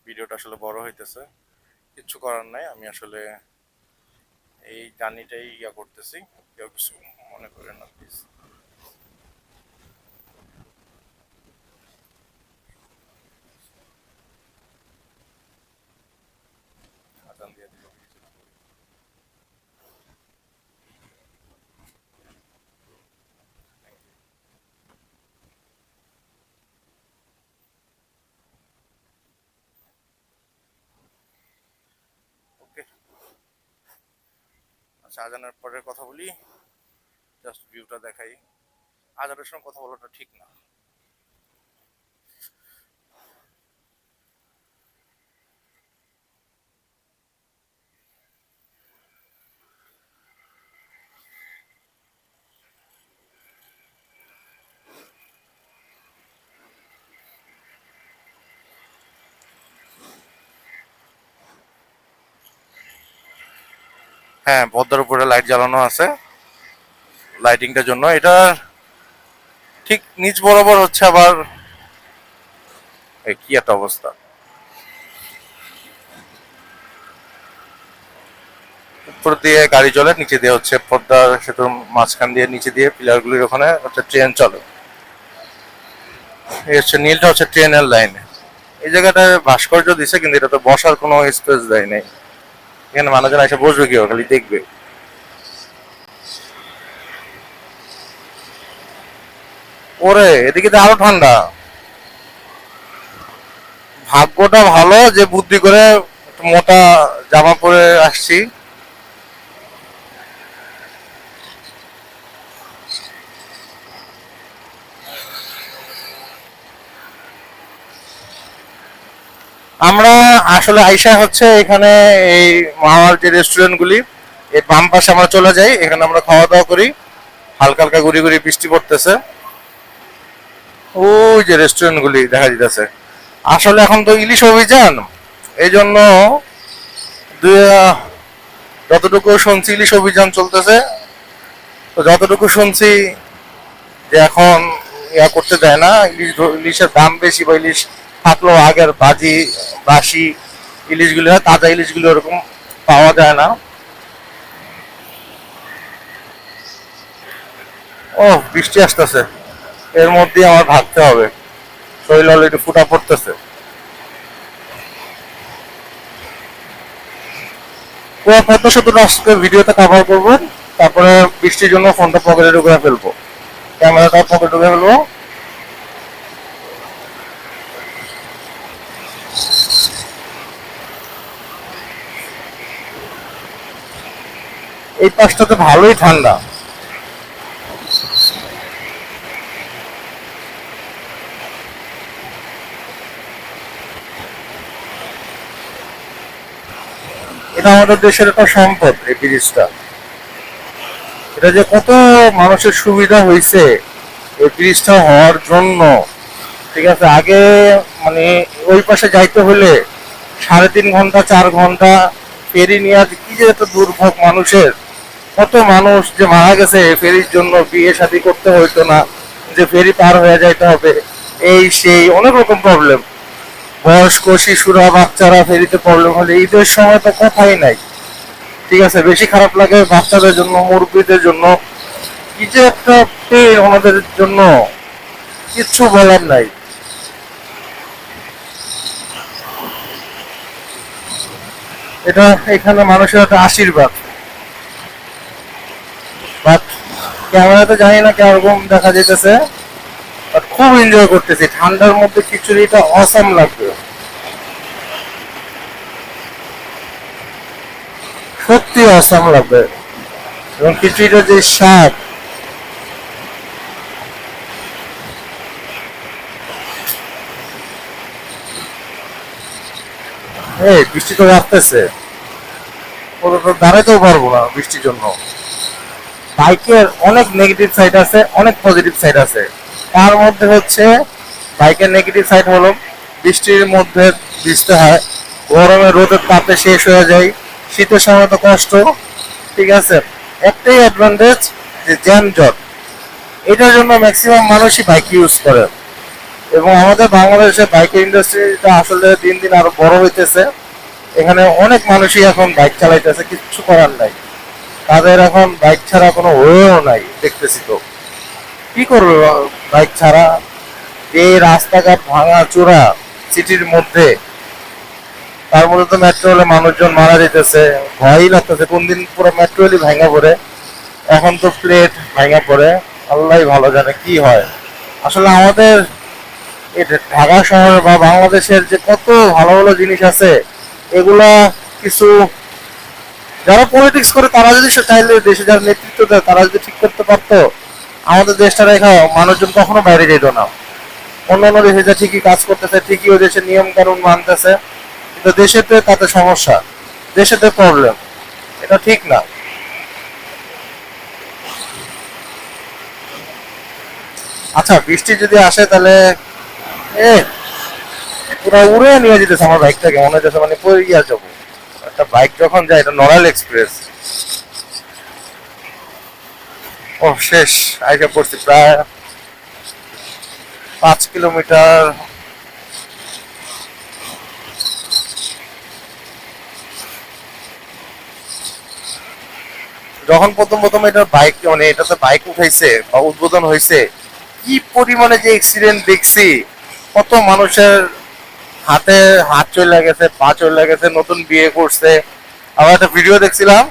ভিডিওটা আসলে বড় হইতেছে, কিচ্ছু করার নাই, আমি আসলে এই জার্নিটাই করতেছি, কেউ কিছু মনে করেন না প্লিজ। আজান দিয়ে দিল। ওকে, আচ্ছা, আজানের পরে কথা বলি, জাস্ট ভিউটা দেখাই। আজানের সময় কথা বলাটা ঠিক না। হ্যাঁ, পদ্মার উপরে লাইট জ্বালানো আছে, লাইটিংটার জন্য। এটা ঠিক নিচ বরাবর হচ্ছে আবার, কি একটা অবস্থা। উপর দিয়ে গাড়ি চলে, নিচে দিয়ে হচ্ছে পদ্মা সেতুর মাঝখান দিয়ে নিচে দিয়ে পিলারগুলির ওখানে হচ্ছে ট্রেন চলে। এই হচ্ছে নীলটা হচ্ছে ট্রেনের লাইন। এই জায়গাটায় ভাস্কর্য দিছে, কিন্তু এটা তো বসার কোনো স্পেস দেয় নাই। এখানে মানুষজন এসে বসবে কি, খালি দেখবে। ওরে, এদিকে তো আরো ঠান্ডা। ভাগ্যটা ভালো যে বুদ্ধি করে একটু মোটা জামা পরে আসছি। আমরা আসলে আইসা হচ্ছে এখানে এই মামার যে রেস্টুরেন্টগুলি, এই বাম পাশে আমরা চলে যাই, এখানে আমরা খাওয়া দাওয়া করি। হালকা হালকা গুড়ি গুড়ি বৃষ্টি পড়তেছে। ওই যে রেস্টুরেন্টগুলি দেখা যাইতেছে। আসলে এখন তো ইলিশ অভিযান, এই জন্য যতটুকু শুনছি ইলিশ অভিযান চলতেছে। তো যতটুকু শুনছি যে এখন ইয়া করতে দেয় না। ইলিশের দাম বেশি, বা ইলিশ থাকলেও আগের বাসি ইলিশগুলো, তাজা ইলিশগুলো ওরকম পাওয়া যায় না। ও, বৃষ্টি আসতেছে, এর মধ্যে আমার ভাবতে হবে, শরীর অলরেডি ফুটা পড়তেছে। হয়তো শুধু আজকে ভিডিওতে কভার করবো, তারপরে বৃষ্টির জন্য ফোনটা পকেটে ঢুকে ফেলবো, ক্যামেরাটা পকেটে ঢুকে ফেলবো। এই পাশটাতে ভালোই ঠান্ডা। এটা আমাদের দেশের একটা সম্পদ, এই ব্রিজটা। এটা যে কত মানুষের সুবিধা হয়েছে এই ব্রিজটা হওয়ার জন্য। ঠিক আছে, আগে মানে ওই পাশে যাইতে হলে 3.5 ঘন্টা 4 ঘন্টা ফেরি নিয়ে, কি যে একটা দুর্ভোগ মানুষের। কত মানুষ যে মারা গেছে ফেরির জন্য, বিয়ে শাদী করতে হইতো না, যে ফেরি পার হয়ে যাইতে হবে, এই সেই অনেক রকম প্রবলেম। বয়স্ক শিশুরা বাচ্চারা ফেরিতে প্রবলেম হলে, ঈদের সময় তো কথাই নাই। ঠিক আছে, বেশি খারাপ লাগে বাচ্চাদের জন্য, মুরব্বীদের জন্য। কি যে একটা পেন ওনাদের জন্য, কিচ্ছু বলার নাই। এটা এখানে মানুষের একটা আশীর্বাদ। বাট ক্যামেরাতে জানি না কিরকম দেখা যেতেছে, বাট খুব এনজয় করতেছি। ঠান্ডার মধ্যে খিচুড়িটা অসাম লাগবে, সত্যি অসাম লাগবে। এবং খিচুড়িটার যে স্বাদ, এই বৃষ্টি তো রাখতেছে, ওটা তো দাঁড়াতেও পারবো না বৃষ্টির জন্য। বাইকের অনেক নেগেটিভ সাইড আছে, অনেক পজিটিভ সাইড আছে। তার মধ্যে হচ্ছে বাইকের নেগেটিভ সাইড হলো বৃষ্টির মধ্যে ভিজতে হয়, গরমে রোদের তাপে শেষ হয়ে যায়, শীতের সময় তো কষ্ট। ঠিক আছে, একটাই অ্যাডভান্টেজ, যে যানজট। এটার জন্য ম্যাক্সিমাম মানুষই বাইক ইউজ করে। এবং আমাদের বাংলাদেশে বাইকের ইন্ডাস্ট্রিটা আসলে দিন দিন আরো বড় হইতেছে। এখানে অনেক মানুষই এখন বাইক চালাইতেছে, কিচ্ছু করার নাই। তাদের এখন বাইক ছাড়া কোনো ওয়েও নাই, দেখতেছি তো। কি করবে বাইক ছাড়া? যে রাস্তাঘাট ভাঙা চূড়া সিটির মধ্যে, তার মধ্যে তো মেট্রো হলে মানুষজন মারা যেতেছে, ভয়ই লাগতেছে কোন দিন পুরো মেট্রো হলে ভাঙা পড়ে। এখন তো প্লেট ভাঙা পড়ে, আল্লাহ ভালো জানে কি হয়। আসলে আমাদের এই ঢাকা শহর বা বাংলাদেশের যে কত ভালো ভালো জিনিস আছে, এগুলা কিছু যারা পলিটিক্স করে তারা যদি চাইলে, দেশে যারা নেতৃত্ব দেয় তারা যদি ঠিক করতে পারতো, আমাদের দেশটা রেখা মানুষজন কখনো বাইরে যেত না। অন্যান্য দেশে যা ঠিকই কাজ করতেছে, ঠিকই ওই দেশের নিয়ম কানুন মানতেছে, কিন্তু দেশেতে তাতে সমস্যা, দেশেতে প্রবলেম। এটা ঠিক না। আচ্ছা, বৃষ্টি যদি আসে তাহলে এ পুরো উড়ে নিয়ে যেতেছে আমার বাইকটাকে, মনে হচ্ছে মানে পড়ে গিয়ে যাবো। একটা বাইক যখন যায়, এটা নড়াইল এক্সপ্রেস। ও শেষ, আইসা পড়ছি প্রায় 5 কিলোমিটার। যখন প্রথম প্রথম এটা বাইক, মানে এটাতে বাইক উঠাইছে বা উদ্বোধন হয়েছে, কি পরিমাণে যে অ্যাক্সিডেন্ট দেখছি। কত মানুষের হাতে হাত চলে গেছে, পা চলে গেছে, নতুন বিয়ে করছে। আবার একটা ভিডিও দেখছিলাম,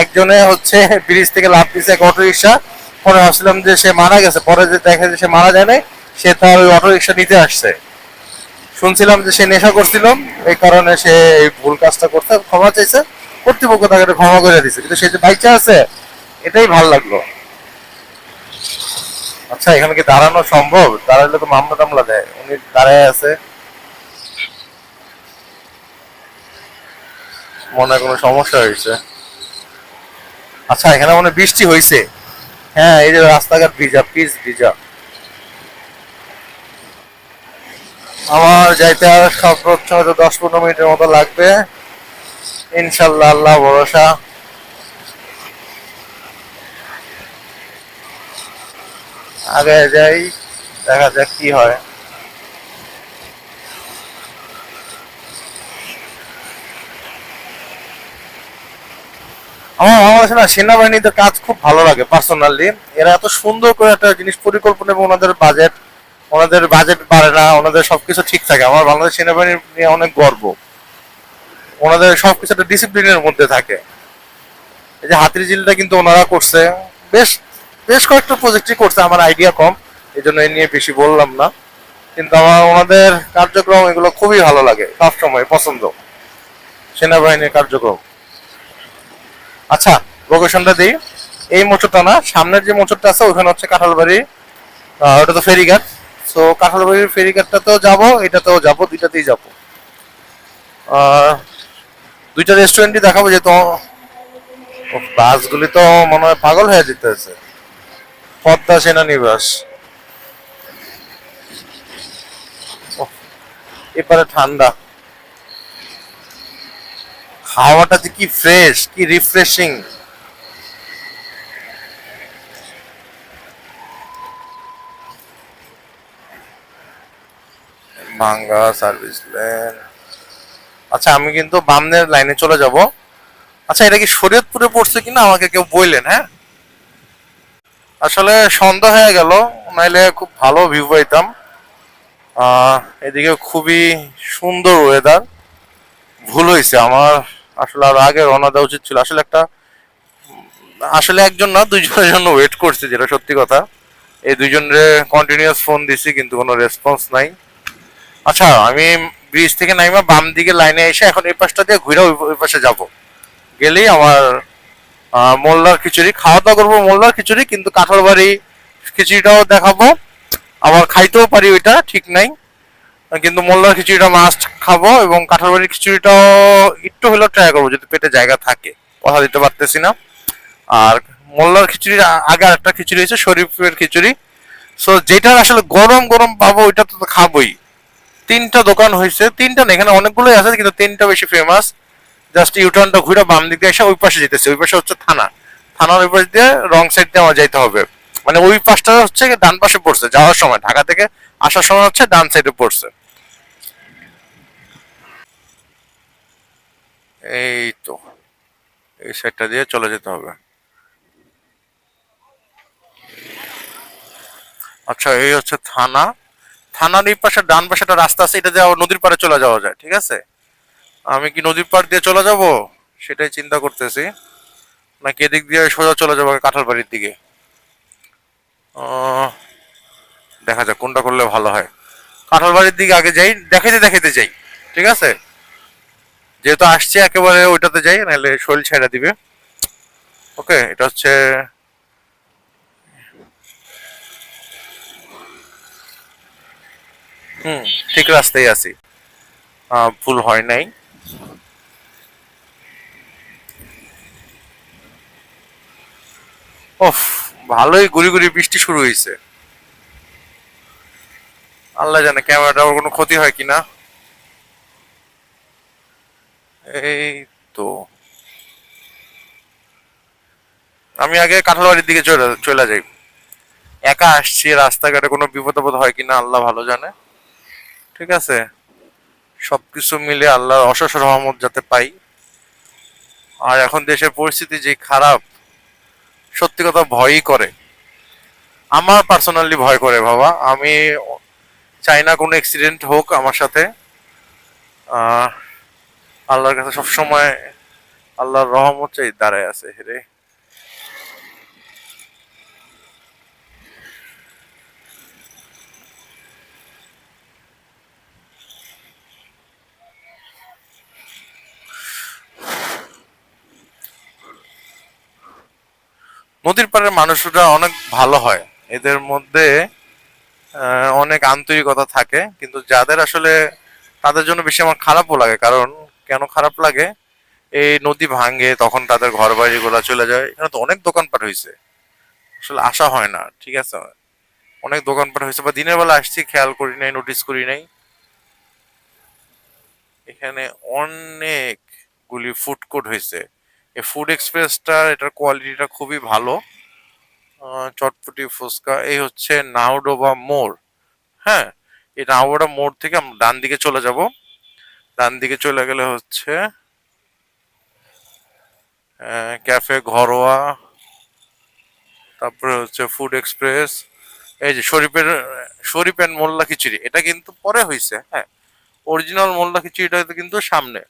একজনে হচ্ছে ব্রিজ থেকে লাফ দিচ্ছে এক অটো রিক্সা, পরে ভাবছিলাম যে সে মারা গেছে, পরে যে দেখে যে সে মারা যায় নাই, সে তার ওই অটো রিক্সা নিতে আসছে। শুনছিলাম যে সে নেশা করছিল, এই কারণে সে এই ভুল কাজটা করতে ক্ষমা চাইছে, কর্তৃপক্ষ তাকে ক্ষমা করে দিচ্ছে, কিন্তু সে যে বাইচা আছে, এটাই ভাল লাগলো। আচ্ছা, এখানে কি দাঁড়ানো সম্ভব? দাঁড়ালে তো মামলা টামলা দেয়। উনি দাঁড়ায় আছে, মনে হয় কোনো সমস্যা হয়েছে। আচ্ছা, এখানে মনে হয় বৃষ্টি হয়েছে। হ্যাঁ, এই যে রাস্তাঘাট ভিজা, পিচ ভিজা। আমার যাইতে আর সর্বোচ্চ হয়তো 10-15 মিনিটের মতো লাগবে, ইনশাল্লাহ, আল্লাহ ভরসা। আগে যাই। দেখা যাক কি হয়। আমার বাংলাদেশে না সেনাবাহিনীদের কাজ খুব ভালো লাগে পার্সোনালি। এরা এত সুন্দর করে একটা জিনিস পরিকল্পনা এবং ওনাদের বাজেট বাড়ে না, ওনাদের সবকিছু ঠিক থাকে। আমার বাংলাদেশ সেনাবাহিনী নিয়ে অনেক গর্ব। ওনাদের সবকিছু একটা ডিসিপ্লিনের মধ্যে থাকে। এই যে হাতির ঝিলটা কিন্তু ওনারা করছে, বেশ বেশ কয়েকটা প্রজেক্টই করছে, আমার আইডিয়া কম, এই জন্য এ নিয়ে বেশি বললাম না। কিন্তু আমার ওনাদের কার্যক্রম এগুলো খুবই ভালো লাগে, সবসময় পছন্দ সেনাবাহিনীর কার্যক্রম। আচ্ছা, লোকেশনটা দিই। এই মোচরটা না, সামনের যে মোচরটা আছে ওখানে হচ্ছে কাঁঠালবাড়ি। ওটা তো ফেরিঘাট। সো কাঁঠালবাড়ির ফেরিঘাটটাতেও যাবো, এটাতেও যাবো, দুইটাতেই যাবো। আহ, দুইটা রেস্টুরেন্টই দেখাবো, যেহেতু বাসগুলি তো মনে হয় পাগল হয়ে যেতেছে। পদ্মা সেনানিবাস। ওহ, এপারে ঠান্ডা, হাওয়াটা যে কি ফ্রেশ, কি রিফ্রেশিং। ভাঙ্গা সার্ভিস লেন। আচ্ছা, আমি কিন্তু বামনের লাইনে চলে যাব। আচ্ছা, এটা কি শরীয়তপুরে পড়ছে কিনা আমাকে কেউ বললেন, হ্যাঁ? আসলে সন্ধ্যা হয়ে গেল, নাইলে খুব ভালো ভিউ পাইতাম। আহ, এদিকে খুবই সুন্দর ওয়েদার। ভুল হয়েছে আমার, আসলে আর আগে রওনা দেওয়া উচিত ছিল। আসলে একজন না, দুইজনের জন্য ওয়েট করছি, যেটা সত্যি কথা। এই দুইজনের কন্টিনিউয়াস ফোন দিছি কিন্তু কোনো রেসপন্স নাই। আচ্ছা, আমি ব্রিজ থেকে নাইমা বাম দিকে লাইনে এসে এখন এই পাশটা দিয়ে ঘুরে ওই পাশে যাব। গেলেই আমার মোল্লার খিচুড়ি খাওয়া দাওয়া করবো, মোল্লার খিচুড়ি কিন্তু কাঁঠালবাড়ি খিচুড়িটাও দেখাবো। আবার খাইতেও পারি, ওইটা ঠিক নাই। কিন্তু মোল্লার খিচুড়িটা মাস্ট খাবো, এবং কাঁঠালবাড়ির খিচুড়িটাও একটু হলেও ট্রাই করবো যদি পেটে জায়গা থাকে। কথা দিতে পারতেছি না। আর মোল্লার খিচুড়ির আগে একটা খিচুড়ি হয়েছে শরীফের খিচুড়ি। সো যেটা আসলে গরম গরম পাবো ওইটা তো খাবোই। তিনটা দোকান হয়েছে, তিনটা না, এখানে অনেকগুলোই আছে কিন্তু তিনটা বেশি ফেমাস। জাস্ট ইউটার্নটা ঘুরে বাম দিক দিয়ে এসে ওই পাশে যেতেছে, ওই পাশে হচ্ছে থানা। থানার ওই পাশ দিয়ে রং সাইড দিয়ে আমার যাইতে হবে। মানে ওই পাশটা হচ্ছে ডান পাশে পড়ছে, যাওয়ার সময় ঢাকা থেকে আসার সময় হচ্ছে ডান সাইডে পড়ছে। এই তো, এই সাইডটা দিয়ে চলে যেতে হবে। আচ্ছা, এই হচ্ছে থানা। থানার এই পাশে ডান পাশে একটা রাস্তা আছে, এটা দিয়ে আবার নদীর পাড়ে চলে যাওয়া যায়, ঠিক আছে। আমি কি নদীর পাড় দিয়ে চলে যাব, সেটাই চিন্তা করতেছি, নাকি এদিক দিয়ে সোজা চলে যাবো কাঁঠালবাড়ির দিকে। আহ, দেখা যাক কোনটা করলে ভালো হয়। কাঁঠালবাড়ির দিকে আগে যাই, দেখাইতে দেখাইতে যাই, ঠিক আছে। যেহেতু আসছে একেবারে ওইটাতে যাই, নাহলে শরীর ছেড়ে দিবে। ওকে, এটা হচ্ছে, হুম, ঠিক রাস্তায় আছি। ভুল হয় নাই। ওফ, ভালোই গুড়ি গুড়ি বৃষ্টি শুরু হয়েছে। আল্লাহ জানে ক্যামেরাটার কোনো ক্ষতি হয় কিনা। এই তো, আমি আগে কাঁঠালবাড়ির দিকে চলে চলে যাই। একা আসছি, রাস্তাঘাটে কোনো বিপদ আপদ হয় কিনা আল্লাহ ভালো জানে। ঠিক আছে, সবকিছু মিলে আল্লাহর অশেষ রহমত যাতে পাই। আর এখন দেশের পরিস্থিতি যে খারাপ, সত্যি কথা ভয়ই করে। আমার পার্সোনালি ভয় করে বাবা। আমি চাই না কোনো অ্যাক্সিডেন্ট হোক আমার সাথে। আহ, আল্লাহর কাছে সবসময় আল্লাহর রহমত চাই, দাঁড়ায় আছে হেরে। নদীর পাড়ের মানুষরা অনেক ভালো হয়, এদের মধ্যে অনেক আন্তরিকতা থাকে। কিন্তু যাদের আসলে, তাদের জন্য বেশি আমার খারাপও লাগে। কারণ কেন খারাপ লাগে, এই নদী ভাঙে তখন তাদের ঘর বাড়ি গুলা চলে যায়। এখানে তো অনেক দোকানপাট হয়েছে, আসলে আসা হয় না, ঠিক আছে। অনেক দোকানপাট হয়েছে, বা দিনের বেলা আসছি খেয়াল করি নাই, নোটিস করি নাই। এখানে অনেকগুলি ফুড কোর্ট হয়েছে। এই ফুড এক্সপ্রেসটার এটার কোয়ালিটিটা খুবই ভালো। চটপটি ফুচকা, এই হচ্ছে নাওডোবা মোড়। হ্যাঁ, এই রামগড়া মোড় থেকে আমরা ডান দিকে চলে যাব। ডান দিকে চলে গেলে হচ্ছে ক্যাফে ঘরোয়া, তারপরে হচ্ছে ফুড এক্সপ্রেস। এই যে শরীফ এন্ড মোল্লা খিচুড়ি, এটা কিন্তু পরে হয়েছে। হ্যাঁ, অরিজিনাল মোল্লা খিচুড়িটা কিন্তু সামনে।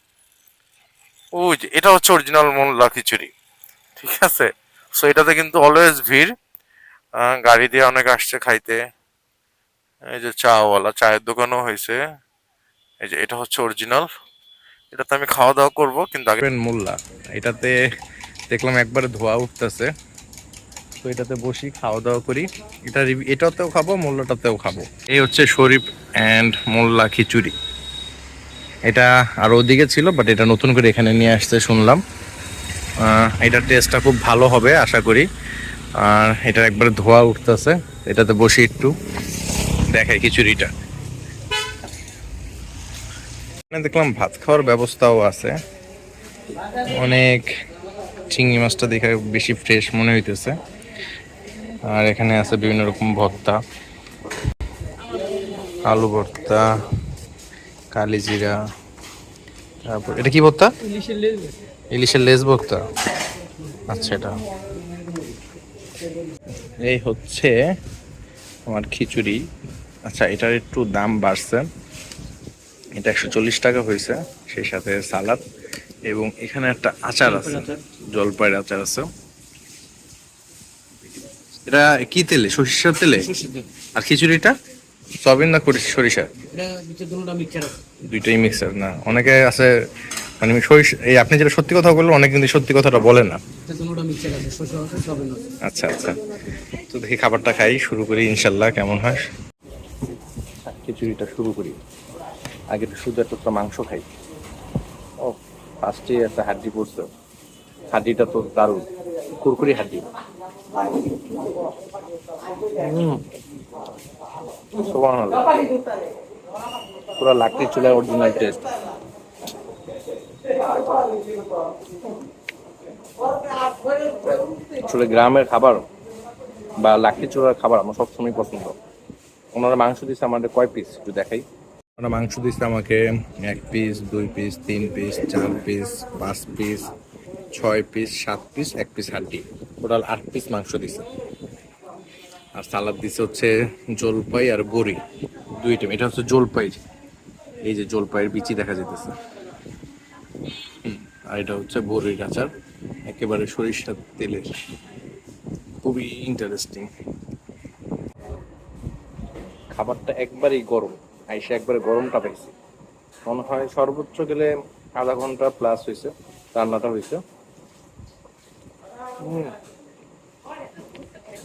ওই যে এটা হচ্ছে অরিজিনাল মোল্লা খিচুড়ি, ঠিক আছে। সো এটাতে কিন্তু অলওয়েজ ভিড়, গাড়ি দিয়ে অনেক আসছে খাইতে। এই যে চাওয়ালা, চায়ের দোকানও হয়েছে। এই যে এটা হচ্ছে অরিজিনাল, এটাতে আমি খাওয়া দাওয়া করবো কিন্তু আগে। মোল্লা, এটাতে দেখলাম একবারে ধোয়া উঠতেছে, তো এটাতে বসি খাওয়া দাওয়া করি। এটাতেও খাবো, মোল্লাটাতেও খাবো। এই হচ্ছে শরীফ অ্যান্ড মোল্লা খিচুড়ি। এটা আর ওদিকে ছিল, বাট এটা নতুন করে এখানে নিয়ে আসতে শুনলাম। এটার টেস্টটা খুব ভালো হবে আশা করি। আর এটা একবারে ধোয়া উঠতেছে, এটাতে বসি একটু দেখাই খিচুড়িটা। দেখলাম ভাত খাওয়ার ব্যবস্থাও আছে, অনেক চিংড়ি মাছটা দেখে বেশি ফ্রেশ মনে হইতেছে। আর এখানে আছে বিভিন্ন রকম ভর্তা, আলু ভর্তা, কালিজিরা, তারপর এটা কি ভর্তা? ইলিশের লেজ ভর্তা। আচ্ছা, এটা এই হচ্ছে আমার খিচুড়ি। আচ্ছা, এটার একটু দাম বাড়ছে, এটা 140 টাকা হয়েছে, সেই সাথে সালাদ এবং এখানে একটা আচার আছে, জলপাইয়ের আচার আছে। এটা কি তেলে? সরিষার তেলে? আর খিচুড়িটা সয়াবিন না সরিষা? দুইটাই মিক্সার না? অনেকে আছে মানে সরিষা, এই আপনি যেটা সত্যি কথা বললেন, অনেকে কিন্তু সত্যি কথাটা বলে না। আচ্ছা আচ্ছা, তো দেখি খাবারটা খাই, শুরু করি ইনশাল্লাহ কেমন হয়। খিচুড়িটা শুরু করি, আগে শুধু একটা মাংস খাই। ও, ফার্স্টে একটা হাড্ডি পড়ছে, হাড্ডিটা তো দারুণ, কুরকুরি হাড্ডি। পুরো লাকড়ি চুলার অরিজিনাল টেস্ট। আসলে গ্রামের খাবার বা লাকড়ি চুলার খাবার আমার সবসময় পছন্দ। ওনারা মাংস দিচ্ছে আমাদের কয় পিস একটু দেখাই। ওনারা মাংস দিচ্ছে আমাকে 1 piece, 2 piece, 3 piece, 4 piece, 5 piece, 6 piece, 7 piece, 1 piece হাড্ডি, টোটাল 8 পিস মাংস দিচ্ছে। আর সালাদ দিচ্ছে হচ্ছে জলপাই আর বড়ি, দুইটা। এটা হচ্ছে জলপাই, এই যে জলপাইয়ের বিচি দেখা যেতেছে। আর এটা হচ্ছে বড়ির আচার, একেবারে সরিষার তেলের, খুবই ইন্টারেস্টিং। খাবারটা একবারেই গরম, আইসা একবারে গরমটা পাইছি। মনে হয় সর্বোচ্চ গেলে আধা ঘন্টা প্লাস হয়েছে রান্নাটা হয়েছে।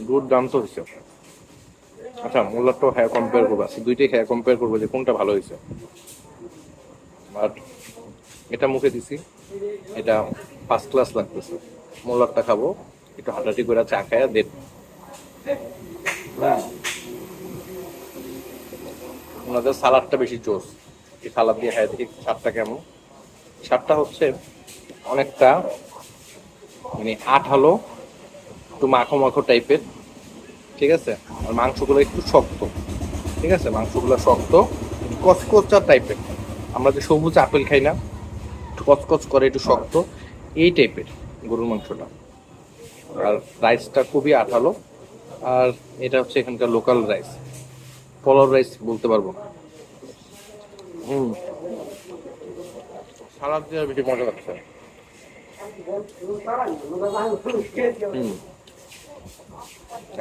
দুর্দান্ত হয়েছে। আচ্ছা, মোল্লারটাও হ্যাঁ কম্পেয়ার করবো, আচ্ছা দুইটাই হ্যাঁ কম্পেয়ার করবো যে কোনটা ভালো হয়েছে। বাট এটা মুখে দিছি, এটা ফার্স্ট ক্লাস লাগতেছে। মোল্লারটা খাবো একটু হাঁটাহাঁটি করে, চা খায়া দেন। ওনাদের সালাদটা বেশি জোস, এই সালাদ দিয়ে খাই দেখি স্বাদটা কেমন। স্বাদটা হচ্ছে অনেকটা মানে আঠালো, একটু মাখো মাখো টাইপের, ঠিক আছে। আর মাংসগুলো একটু শক্ত, ঠিক আছে, মাংসগুলো শক্ত, কচকচা টাইপের। আমরা যে সবুজ আপেল খাই না, একটু কচকচ করে, একটু শক্ত, এই টাইপের গরুর মাংসটা। আর রাইসটা খুবই আঠালো। আর এটা হচ্ছে এখানকার লোকাল রাইস, পোলাও রাইস বলতে পারবো। সালাদ দিয়ে বেশি মজা লাগছে।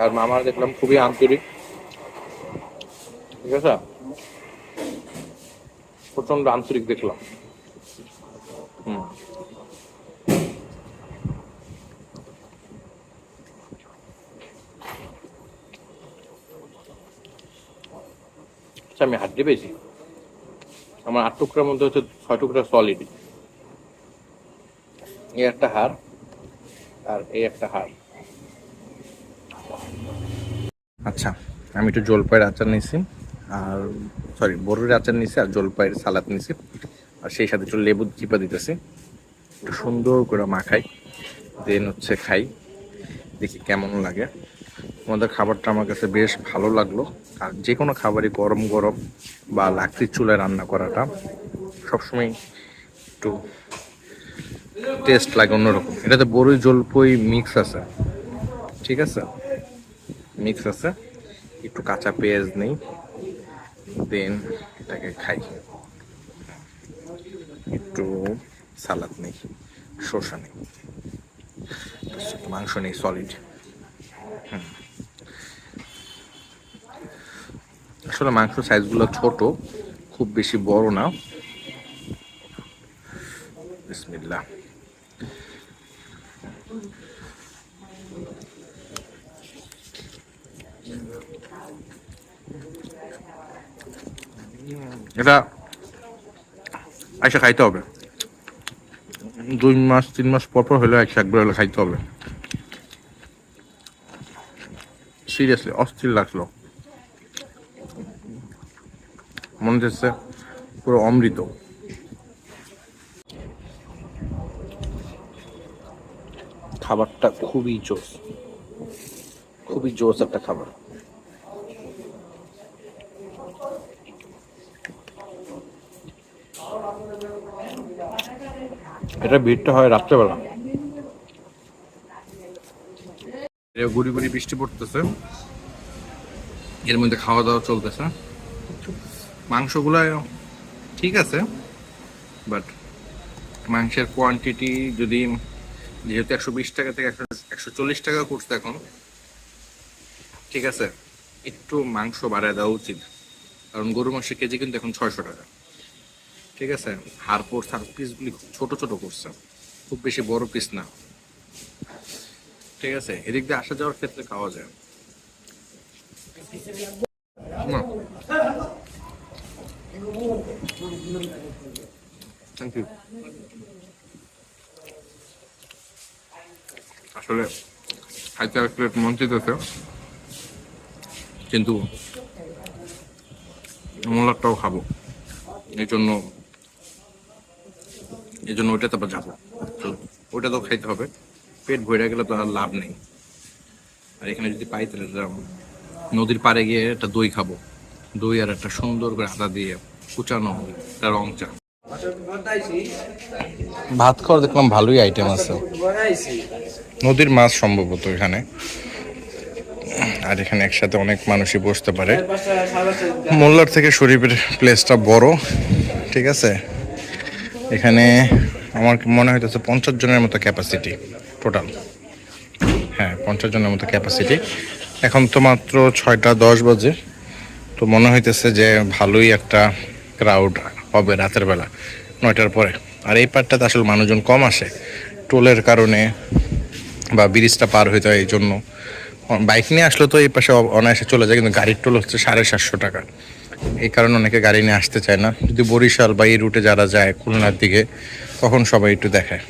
আর মামা দেখলাম খুবই আন্তরিক, ঠিক আছে, প্রচন্ড আন্তরিক দেখলাম। আচ্ছা, আমি হাড্ডি পেয়েছি, আমার 8 টুকরার মধ্যে হচ্ছে 6 টুকরা সলিড। এই একটা হাড় আর এই একটা হাড়। আচ্ছা, আমি একটু জলপাইয়ের আচার নিয়েছি, আর সরি বড়ির আচার নিয়েছি, আর জলপাইয়ের সালাদ নিয়েছি, আর সেই সাথে একটু লেবু চিপা দিতেছি, একটু সুন্দর করে মাখাই, দেন হচ্ছে খাই, দেখি কেমন লাগে। তোমাদের খাবারটা আমার কাছে বেশ ভালো লাগলো। আর যে কোনো খাবারই গরম গরম বা লাকড়ির চুলায় রান্না করাটা সবসময় একটু টেস্ট লাগে অন্যরকম। এটাতে বড়ই জলপই মিক্স আছে, ঠিক আছে, মিক্স আছে। একটু কাঁচা পেঁয়াজ নেই, দেন এটাকে খাই। একটু সালাদ নেই, শসা নেই, মাংস নেই সলিড। আসলে মাংস সাইজগুলো ছোট, খুব বেশি বড় না। বিসমিল্লাহ। এটা আইসা খাইতে হবে, 2 মাস 3 মাস পর পর হলে একবার হলে খাইতে হবে। সিরিয়াসলি অস্থির লাগলো, মনে হচ্ছে পুরো অমৃত। খাবারটা খুবই জোস, খুবই জোস একটা খাবার। এটা ভিড়টা হয় রাত্রেবেলা, গুড়ি গুড়ি বৃষ্টি পড়তেছে, এর মধ্যে খাওয়া দাওয়া চলতেছে। মাংসগুলা ঠিক আছে, বাট মাংসের কোয়ান্টিটি যদি, যেহেতু 120 টাকা থেকে 140 টাকা করছে এখন, ঠিক আছে, একটু মাংস বাড়ায় দেওয়া উচিত। কারণ গরু মাংসের কেজি কিন্তু এখন 600 টাকা, ঠিক আছে। হাড়পোর পিসগুলি ছোট ছোট করছে, খুব বেশি বড় পিস না, ঠিক আছে। এদিক দিয়ে আসা যাওয়ার ক্ষেত্রে খাওয়া যায়। Thank you. আসলে খাইতে এক প্লেট মন চাইতেছে, কিন্তু মোলারটাও খাবো, এই জন্য ওইটাতে আবার যাবো, তো ওইটা তো খাইতে হবে। পেট ভরে গেলে তো আর লাভ নেই। আর এখানে যদি পাই তাহলে নদীর পাড়ে গিয়ে একটা দই খাবো, দই আর একটা সুন্দর করে আদা দিয়ে কুচানো একটা রং চা। ভাত খাওয়ার দেখলাম ভালোই আইটেম আছে, নদীর মাছ সম্ভবত এখানে। আর এখানে একসাথে অনেক মানুষই বসতে পারে। মোল্লার থেকে শরীফের প্লেসটা বড়, ঠিক আছে। এখানে আমার মনে হইতেছে 50 জনের মতো ক্যাপাসিটি টোটাল। হ্যাঁ, 50 জনের মতো ক্যাপাসিটি। এখন তো মাত্র 6টা 10 বাজে, তো মনে হইতেছে যে ভালোই একটা ক্রাউড হবে রাতের বেলা 9টার পরে। আর এই পার্টটাতে আসলে মানুষজন কম আসে টোলের কারণে, বা ব্রিজটা পার হইতে হয় এই জন্য। বাইক নিয়ে আসলে তো এই পাশে অনায়াসে চলে যায়, কিন্তু গাড়ির টোল হচ্ছে 750 টাকা। এই কারণে অনেকে গাড়ি নিয়ে আসতে চায় না। যদি বরিশাল বা এই রুটে যারা যায় খুলনার দিকে, তখন সবাই একটু দেখায়।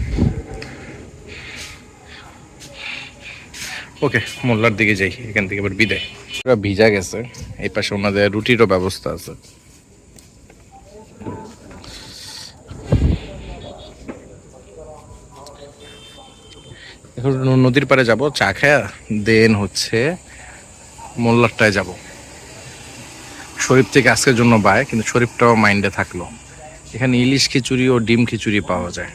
ওকে, মোল্লার দিকে যাই, এখান থেকে এবার বিদায়। ওরা ভিজা গেছে, এই পাশে ওনাদের রুটিরও ব্যবস্থা আছে। এখন নদীর পাড়ে যাব, চা খায়া দেন হচ্ছে মোল্লারটায় যাব। শরীফ থেকে আজকের জন্য বাই, কিন্তু শরীফটাও মাইন্ডে থাকলো। এখানে ইলিশ খিচুড়ি ও ডিম খিচুড়ি পাওয়া যায়।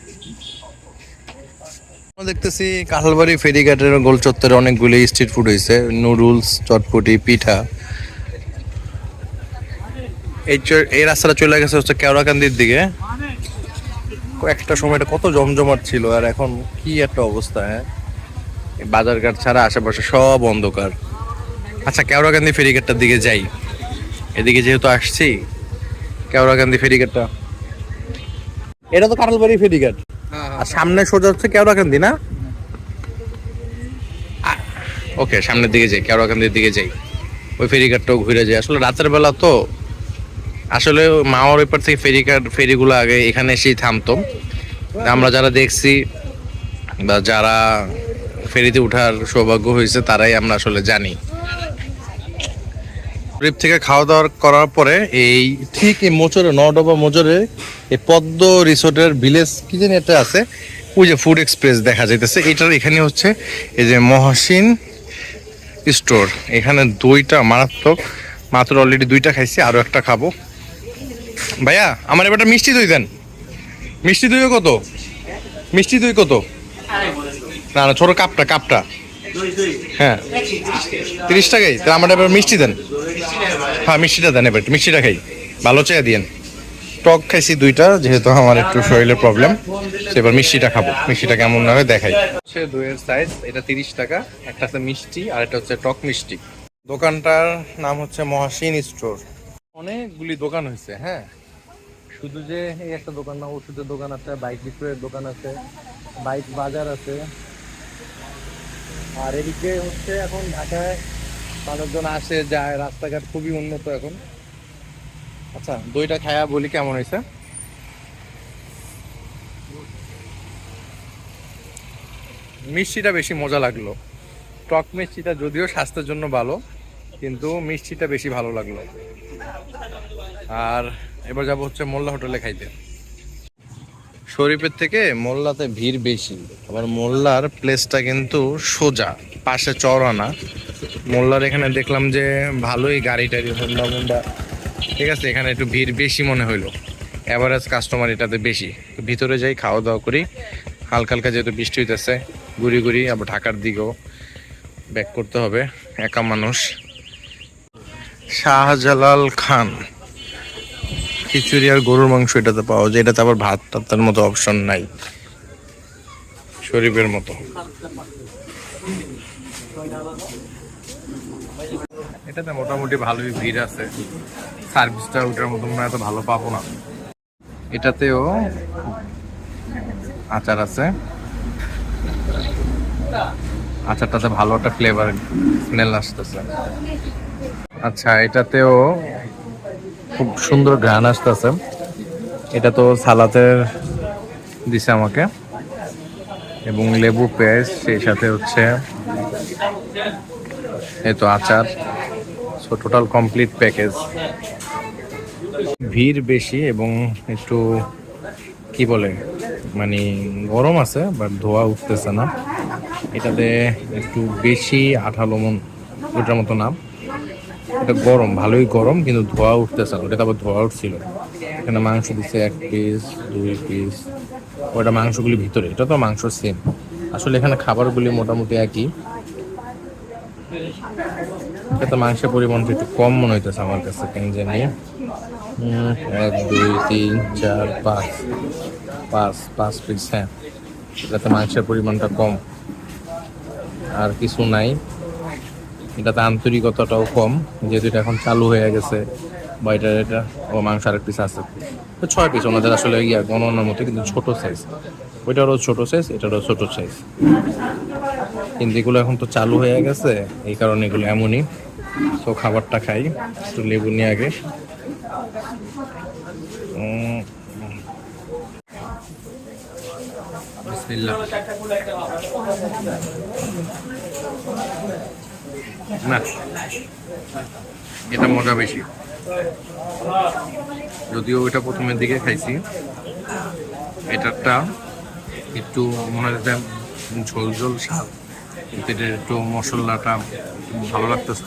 দেখতেছি কাঁঠালবাড়ি ফেরিঘাটের গোল চত্বরে অনেকগুলি স্ট্রিট ফুড হয়েছে, নুডলস, চটপটি, পিঠা। এই রাস্তাটা চলে গেছে হচ্ছে কেওড়াকান্দির দিকে। একটা সময়টা কত জমজমাট ছিল, আর এখন কি একটা অবস্থা। হ্যাঁ, বাজারঘাট ছাড়া আশেপাশে সব অন্ধকার। আচ্ছা, কেওড়াকান্দি ফেরিঘাটটার দিকে যাই। এদিকে যেহেতু আসছি, কেওড়াকান্দি ফেরিঘাটটা, এটা তো কাঁঠালবাড়ি ফেরিঘাট, আর সামনে সোজা হচ্ছে কেওড়াকান্দি না। ওকে, সামনের দিকে যাই, কেওড়াকান্দির দিকে যাই, ওই ফেরিঘাটটাও ঘুরে যাই। আসলে রাতের বেলা তো আসলে মাওয়ার ওইপার থেকে ফেরিগুলো আগে এখানে এসেই থামতো। আমরা যারা দেখছি বা যারা ফেরিতে উঠার সৌভাগ্য হয়েছে, তারাই আমরা আসলে জানি। ট্রিপ থেকে খাওয়া দাওয়া করার পরে এই ঠিক এই মোচরে, নডবা মোচরে এই পদ্ম রিসোর্টের ভিলেজ কি জানি একটা আছে, ওই যে ফুড এক্সপ্রেস দেখা যাইতেছে, এটার এখানে হচ্ছে এই যে মহসিন স্টোর। এখানে দইটা মারাত্মক, মাত্র অলরেডি 2টা খাইছি, আরো একটা খাবো। ভাইয়া আমার এবার মিষ্টি দই দেন। মিষ্টি দই কত? মিষ্টি দই কত? না না, ছোট কাপটা কাপটা। হ্যাঁ 30 টাকাই। তাহলে আমার এবার মিষ্টি দেন। হ্যাঁ মিষ্টিটা দেন, এবার মিষ্টিটা খাই, ভালো চেয়ে দিয়েন। টক খাইছি 2টা, যেহেতু আমার একটু শরীরের প্রবলেম, সেবার মিষ্টিটা খাবো। মিষ্টিটা কেমন লাগে দেখাই। হচ্ছে দইয়ের সাইজ, এটা 30 টাকা, একটা হচ্ছে মিষ্টি আর একটা হচ্ছে টক মিষ্টি। দোকানটার নাম হচ্ছে মহাসিন স্টোর। অনেকগুলি দোকান হয়েছে, হ্যাঁ, শুধু যে এই একটা দোকান না, ওষুধের দোকান আছে, বাইক বিক্রয়ের দোকান আছে, বাইক বাজার আছে। আর এদিকে হচ্ছে এখন ঢাকায় মানুষজন আসে যায়, রাস্তাঘাট খুবই উন্নত এখন। আচ্ছা দইটা খায়া বলি কেমন হয়েছে। মিষ্টিটা বেশি মজা লাগলো। টক মিষ্টিটা যদিও স্বাস্থ্যের জন্য ভালো, কিন্তু মিষ্টিটা বেশি ভালো লাগলো। আর এবার যাবো হচ্ছে মোল্লা হোটেলে খাইতে। শরীফের থেকে মোল্লাতে ভিড় বেশি, আবার মোল্লার প্লেসটা কিন্তু সোজা, পাশে চওড়ানা। মোল্লার এখানে দেখলাম যে ভালোই গাড়ি টাড়ি হোন্ডা মোন্ডা, ঠিক আছে, এখানে একটু ভিড় বেশি মনে হইলো। অ্যাভারেজ কাস্টমার এটাতে বেশি। তো ভিতরে যাই, খাওয়া দাওয়া করি। হালকা হালকা যেহেতু বৃষ্টি হইতেছে, ঘুরি ঘুরি আবার ঢাকার দিকেও ব্যাক করতে হবে, একা মানুষ। শাহজালাল খান খিচুড়ি আর গরুর মাংস এটাতে পাওয়া যায়। এটাতে আবার ভাত টাতের মতো অপশন নাই, শরীফের মতো। এটাতে মোটামুটি ভালোই ভিড় আছে, সার্ভিসটা ওটার মতো মনে হয় এত ভালো পাবো না। এটাতেও আচার আছে, আচারটাতে ভালো একটা ফ্লেভার স্মেল আসতেছে। আচ্ছা এটাতেও খুব সুন্দর ঘ্রাণ আসতেছে। এটা তো সালাতের দিছে আমাকে, এবং লেবু পেস্ট, সেই সাথে হচ্ছে এই তো আচার। So total complete package. ভিড় বেশি এবং একটু কি বলে মানে গরম আছে, বাট ধোয়া উঠতেছে না। এটাতে একটু বেশি আঠালো ওটার মতো না, এটা গরম, ভালোই গরম, কিন্তু ধোয়া উঠতেছে না। ওটা আবার ধোয়া উঠছিল। এখানে মাংস দিচ্ছে 1 পিস 2 পিস, ওটা মাংসগুলি ভিতরে, এটা তো মাংস সেম। আসলে এখানে খাবারগুলি মোটামুটি একই। এটা মাংসের পরিমাণটা একটু কম মনে হইতেছে আমার কাছে, কেন জানি। 1 2 3 4 5 5 পিস, হ্যাঁ, এটাতে মাংসের পরিমাণটা কম। আর কিছু নাই, এটাতে আন্তরিকতাটাও কম, যেহেতু এটা এখন চালু হয়ে গেছে। বা এটা ও মাংস আরেক পিস আছে, তো 6 পিস। ওনাদের আসলে গণনার মতো, কিন্তু ছোট সাইজ। ওইটারও ছোট সাইজ, এটারও ছোট সাইজ, কিন্তু এগুলো এখন তো চালু হয়ে গেছে, এই কারণে এগুলো এমনই। তো খাবারটা খাই, একটু লেবু নিয়ে আগে। বিসমিল্লাহ। না, এটা মজা বেশি, যদিও ওইটা প্রথমের দিকে খাইছি। এটারটা একটু মনে হচ্ছে ঝোল ঝোল স্বাদ, কিন্তু এটা একটু মশলাটা ভালো লাগতেছে।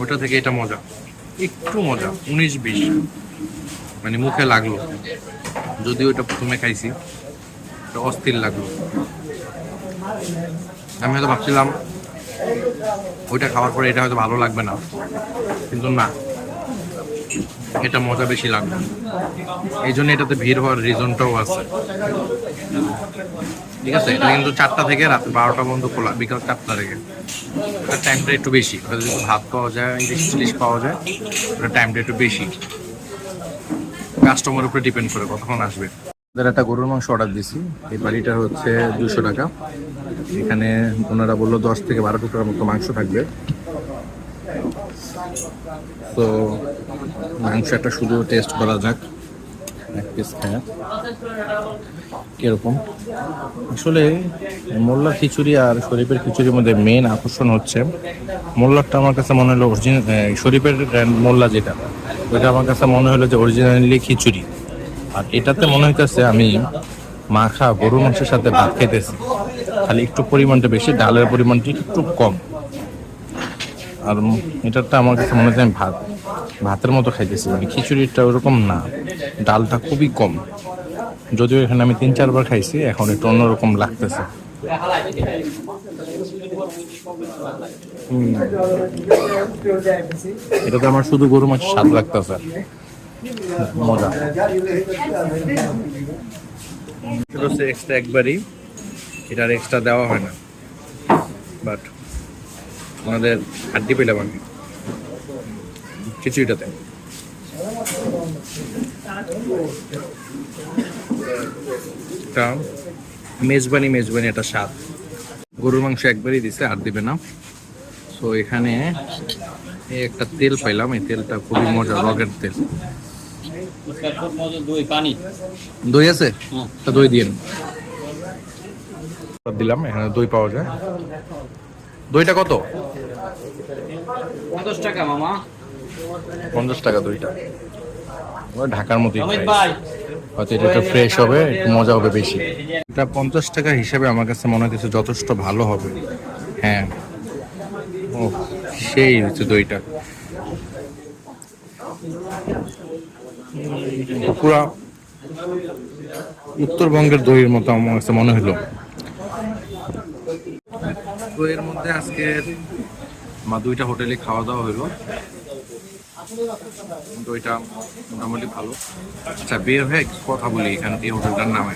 ওটা থেকে এটা মজা, একটু মজা 19-20 মানে মুখে লাগলো। যদিও এটা প্রথমে খাইছি, এটা অস্থির লাগলো। আমি হয়তো ভাবছিলাম ওইটা খাওয়ার পরে এটা হয়তো ভালো লাগবে না, কিন্তু না, এটা মজা বেশি লাগবে। এই জন্য এটাতে ভিড় হওয়ার রিজনটাও আছে। ঠিক আছে, এটা কিন্তু 4টা থেকে রাত 12টা পর্যন্ত খোলা, বিকাল 4টা থেকে। ওটার টাইমটা একটু বেশি, ওটা যদি ভাত পাওয়া যায়, ইলিশ টিলিশ পাওয়া যায়, ওটার টাইমটা একটু বেশি। কাস্টমার উপরে ডিপেন্ড করে কতক্ষণ আসবে। ওদের একটা গরুর মাংস অর্ডার দিছি, এই বাড়িটা হচ্ছে 200 টাকা। এখানে ওনারা বললো 10 থেকে 12 টুকরার মতো মাংস থাকবে। তো মাংসটা শুধু টেস্ট করা যাক, 1 পিস খায় কিরকম। আসলে মোল্লা খিচুড়ি আর শরীফের খিচুড়ির মধ্যে মেন আকর্ষণ হচ্ছে মোল্লারটা আমার কাছে মনে হলো অরিজিনাল। শরীফের মোল্লা যেটা, ওইটা আমার কাছে মনে হলো যে অরিজিনালি খিচুড়ি। আর এটাতে মনে হইতেছে আমি মাখা গরুর মাংসের সাথে ভাত খাইতেছি, খালি একটু পরিমাণটা বেশি, ডালের পরিমাণটা একটু কম। আর এটারটা আমার কাছে মনে হয় আমি ভাতের মতো খাইতেছি, মানে খিচুড়িটা ওরকম না, ডালটা খুবই কম। যদিও এখানে আমি 3-4 বার খাইছি, এখন একটু অন্যরকম লাগতেছে। এটাতে আমার শুধু গরু মাংস স্বাদ লাগতেছে, মজা। এটা হচ্ছে এক্সট্রা একবারই, এটার এক্সট্রা দেওয়া হয় না, বাট আমাদের হাড্ডি পেলাম আমি খিচুড়িটাতে। এটা মেজবানি একটা স্বাদ। গরুর মাংস একবারই দিছে, আর দিবে না। তো এখানে এই একটা তেল পাইলাম, এই তেলটা খুবই মজা, রগের তেল। দই আছে, তা দই দিয়ে দিলাম। এখানে দই পাওয়া যায়। দইটা কত? 50 টাকা মামা। 50 টাকা দইটা। ঢাকার মতোই হয়তো এটা একটু ফ্রেশ হবে, একটু মজা হবে বেশি। এটা 50 টাকা হিসেবে আমার কাছে মনে হচ্ছে যথেষ্ট ভালো হবে। হ্যাঁ, ও সেই হচ্ছে দইটা, পুরা উত্তরবঙ্গের দইয়ের মতো আমার কাছে মনে হলো। দইয়ের মধ্যে আজকে আমার 2টা হোটেলে খাওয়া দাওয়া হলো, দইটা মোটামুটি ভালো। আচ্ছা, বের হয়ে কথা বলি এখানে এই হোটেলটার নামে,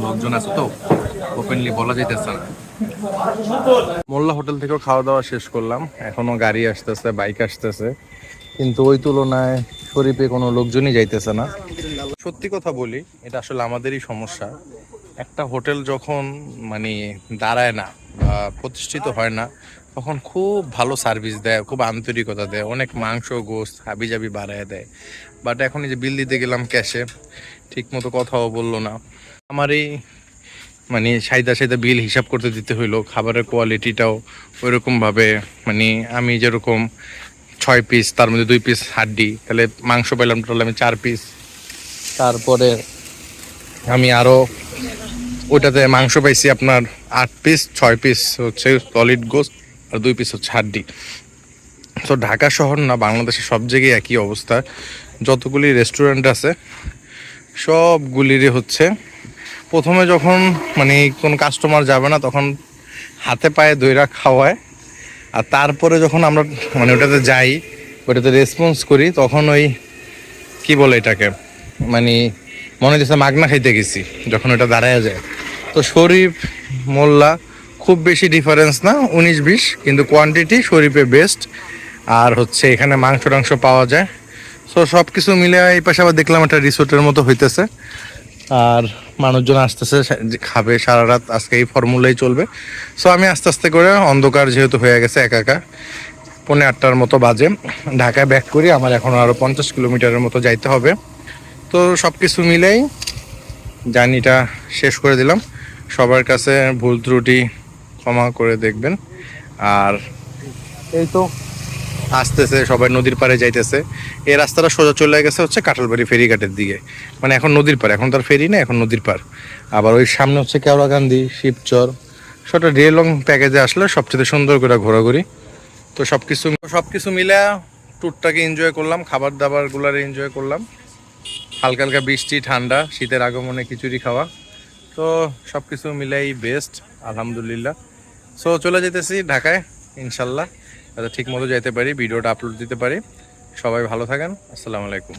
লোকজন আছে তো ওপেনলি বলা যাইতেছে না। মোল্লা হোটেল থেকেও খাওয়া দাওয়া শেষ করলাম, এখনো গাড়ি আসতেছে, বাইক আসতেছে, কিন্তু ওই তুলনায় শরীফে কোনো লোকজনই যাইতেছে না। সত্যি কথা বলি, এটা আসলে আমাদেরই সমস্যা। একটা হোটেল যখন মানে দাঁড়ায় না বা প্রতিষ্ঠিত হয় না, তখন খুব ভালো সার্ভিস দেয়, খুব আন্তরিকতা দেয়, অনেক মাংস গোস্ত হাবিজাবি বাড়ায় দেয়। বাট এখন এই যে বিল দিতে গেলাম ক্যাশে, ঠিক মতো কথাও বললো না। আমার এই মানে সাইদা বিল হিসাব করতে দিতে হইলো। খাবারের কোয়ালিটিটাও ওইরকমভাবে, মানে আমি যেরকম 6 পিস, তার মধ্যে 2 পিস হাড্ডি, তাহলে মাংস পেলাম টোটাল আমি 4 পিস। তারপরে আমি আরও ওইটাতে মাংস পাইছি আপনার 8 পিস, 6 পিস হচ্ছে সলিড গোস্ত, আর 2 পিস হচ্ছে হাড্ডি। তো ঢাকা শহর না, বাংলাদেশের সব জায়গায় একই অবস্থা। যতগুলি রেস্টুরেন্ট আছে সবগুলিরই হচ্ছে প্রথমে যখন মানে কোনো কাস্টমার যাবে না, তখন হাতে পায়ে দইরা খাওয়ায়, আর তারপরে যখন আমরা মানে ওটাতে যাই, ওটাতে রেসপন্স করি, তখন ওই কি বলে এটাকে, মানে মনে হচ্ছে মাগনা খাইতে গেছি যখন ওটা দাঁড়ায় যায়। তো শরীফ মোল্লা খুব বেশি ডিফারেন্স না, 19-20, কিন্তু কোয়ান্টিটি শরীফে বেস্ট। আর হচ্ছে এখানে মাংস টাংস পাওয়া যায়। সো সব কিছু মিলে এই পাশে আবার দেখলাম একটা রিসোর্টের মতো হইতেছে, আর মানুষজন আসতেছে, খাবে সারা রাত, আজকে এই ফর্মুলাই চলবে। সো আমি আস্তে আস্তে করে, অন্ধকার যেহেতু হয়ে গেছে, একা 8:45 মতো বাজে, ঢাকায় ব্যাক করি। আমার এখন আরও 50 কিলোমিটারের মতো যাইতে হবে। তো সব কিছু মিলেই জার্নিটা শেষ করে দিলাম। সবার কাছে ভুল ত্রুটি ক্ষমা করে দেখবেন। আর এই তো আসতেছে সবাই, নদীর পাড়ে যাইতেছে। এই রাস্তাটা সোজা চলে গেছে হচ্ছে কাঁঠালবাড়ি ফেরিঘাটের দিকে, মানে এখন নদীর পাড়, এখন তার ফেরি না, এখন নদীর পাড়। আবার ওই সামনে হচ্ছে কেওড়াকান্দি, শিবচর। সেটা ডে লং প্যাকেজে আসলে সবচেয়ে সুন্দর করে ঘোরাঘুরি। তো সবকিছু মিলে ট্যুরটাকে এনজয় করলাম, খাবার দাবারগুলার এনজয় করলাম, হালকা হালকা বৃষ্টি, ঠান্ডা, শীতের আগমনে খিচুড়ি খাওয়া। তো সব কিছু মিলাই বেস্ট, আলহামদুলিল্লাহ। সো চলে যেতেছি ঢাকায় ইনশাল্লাহ, যাতে ঠিক মতো যেতে পারি, ভিডিওটা আপলোড দিতে পারি। সবাই ভালো থাকেন, আসসালামু আলাইকুম।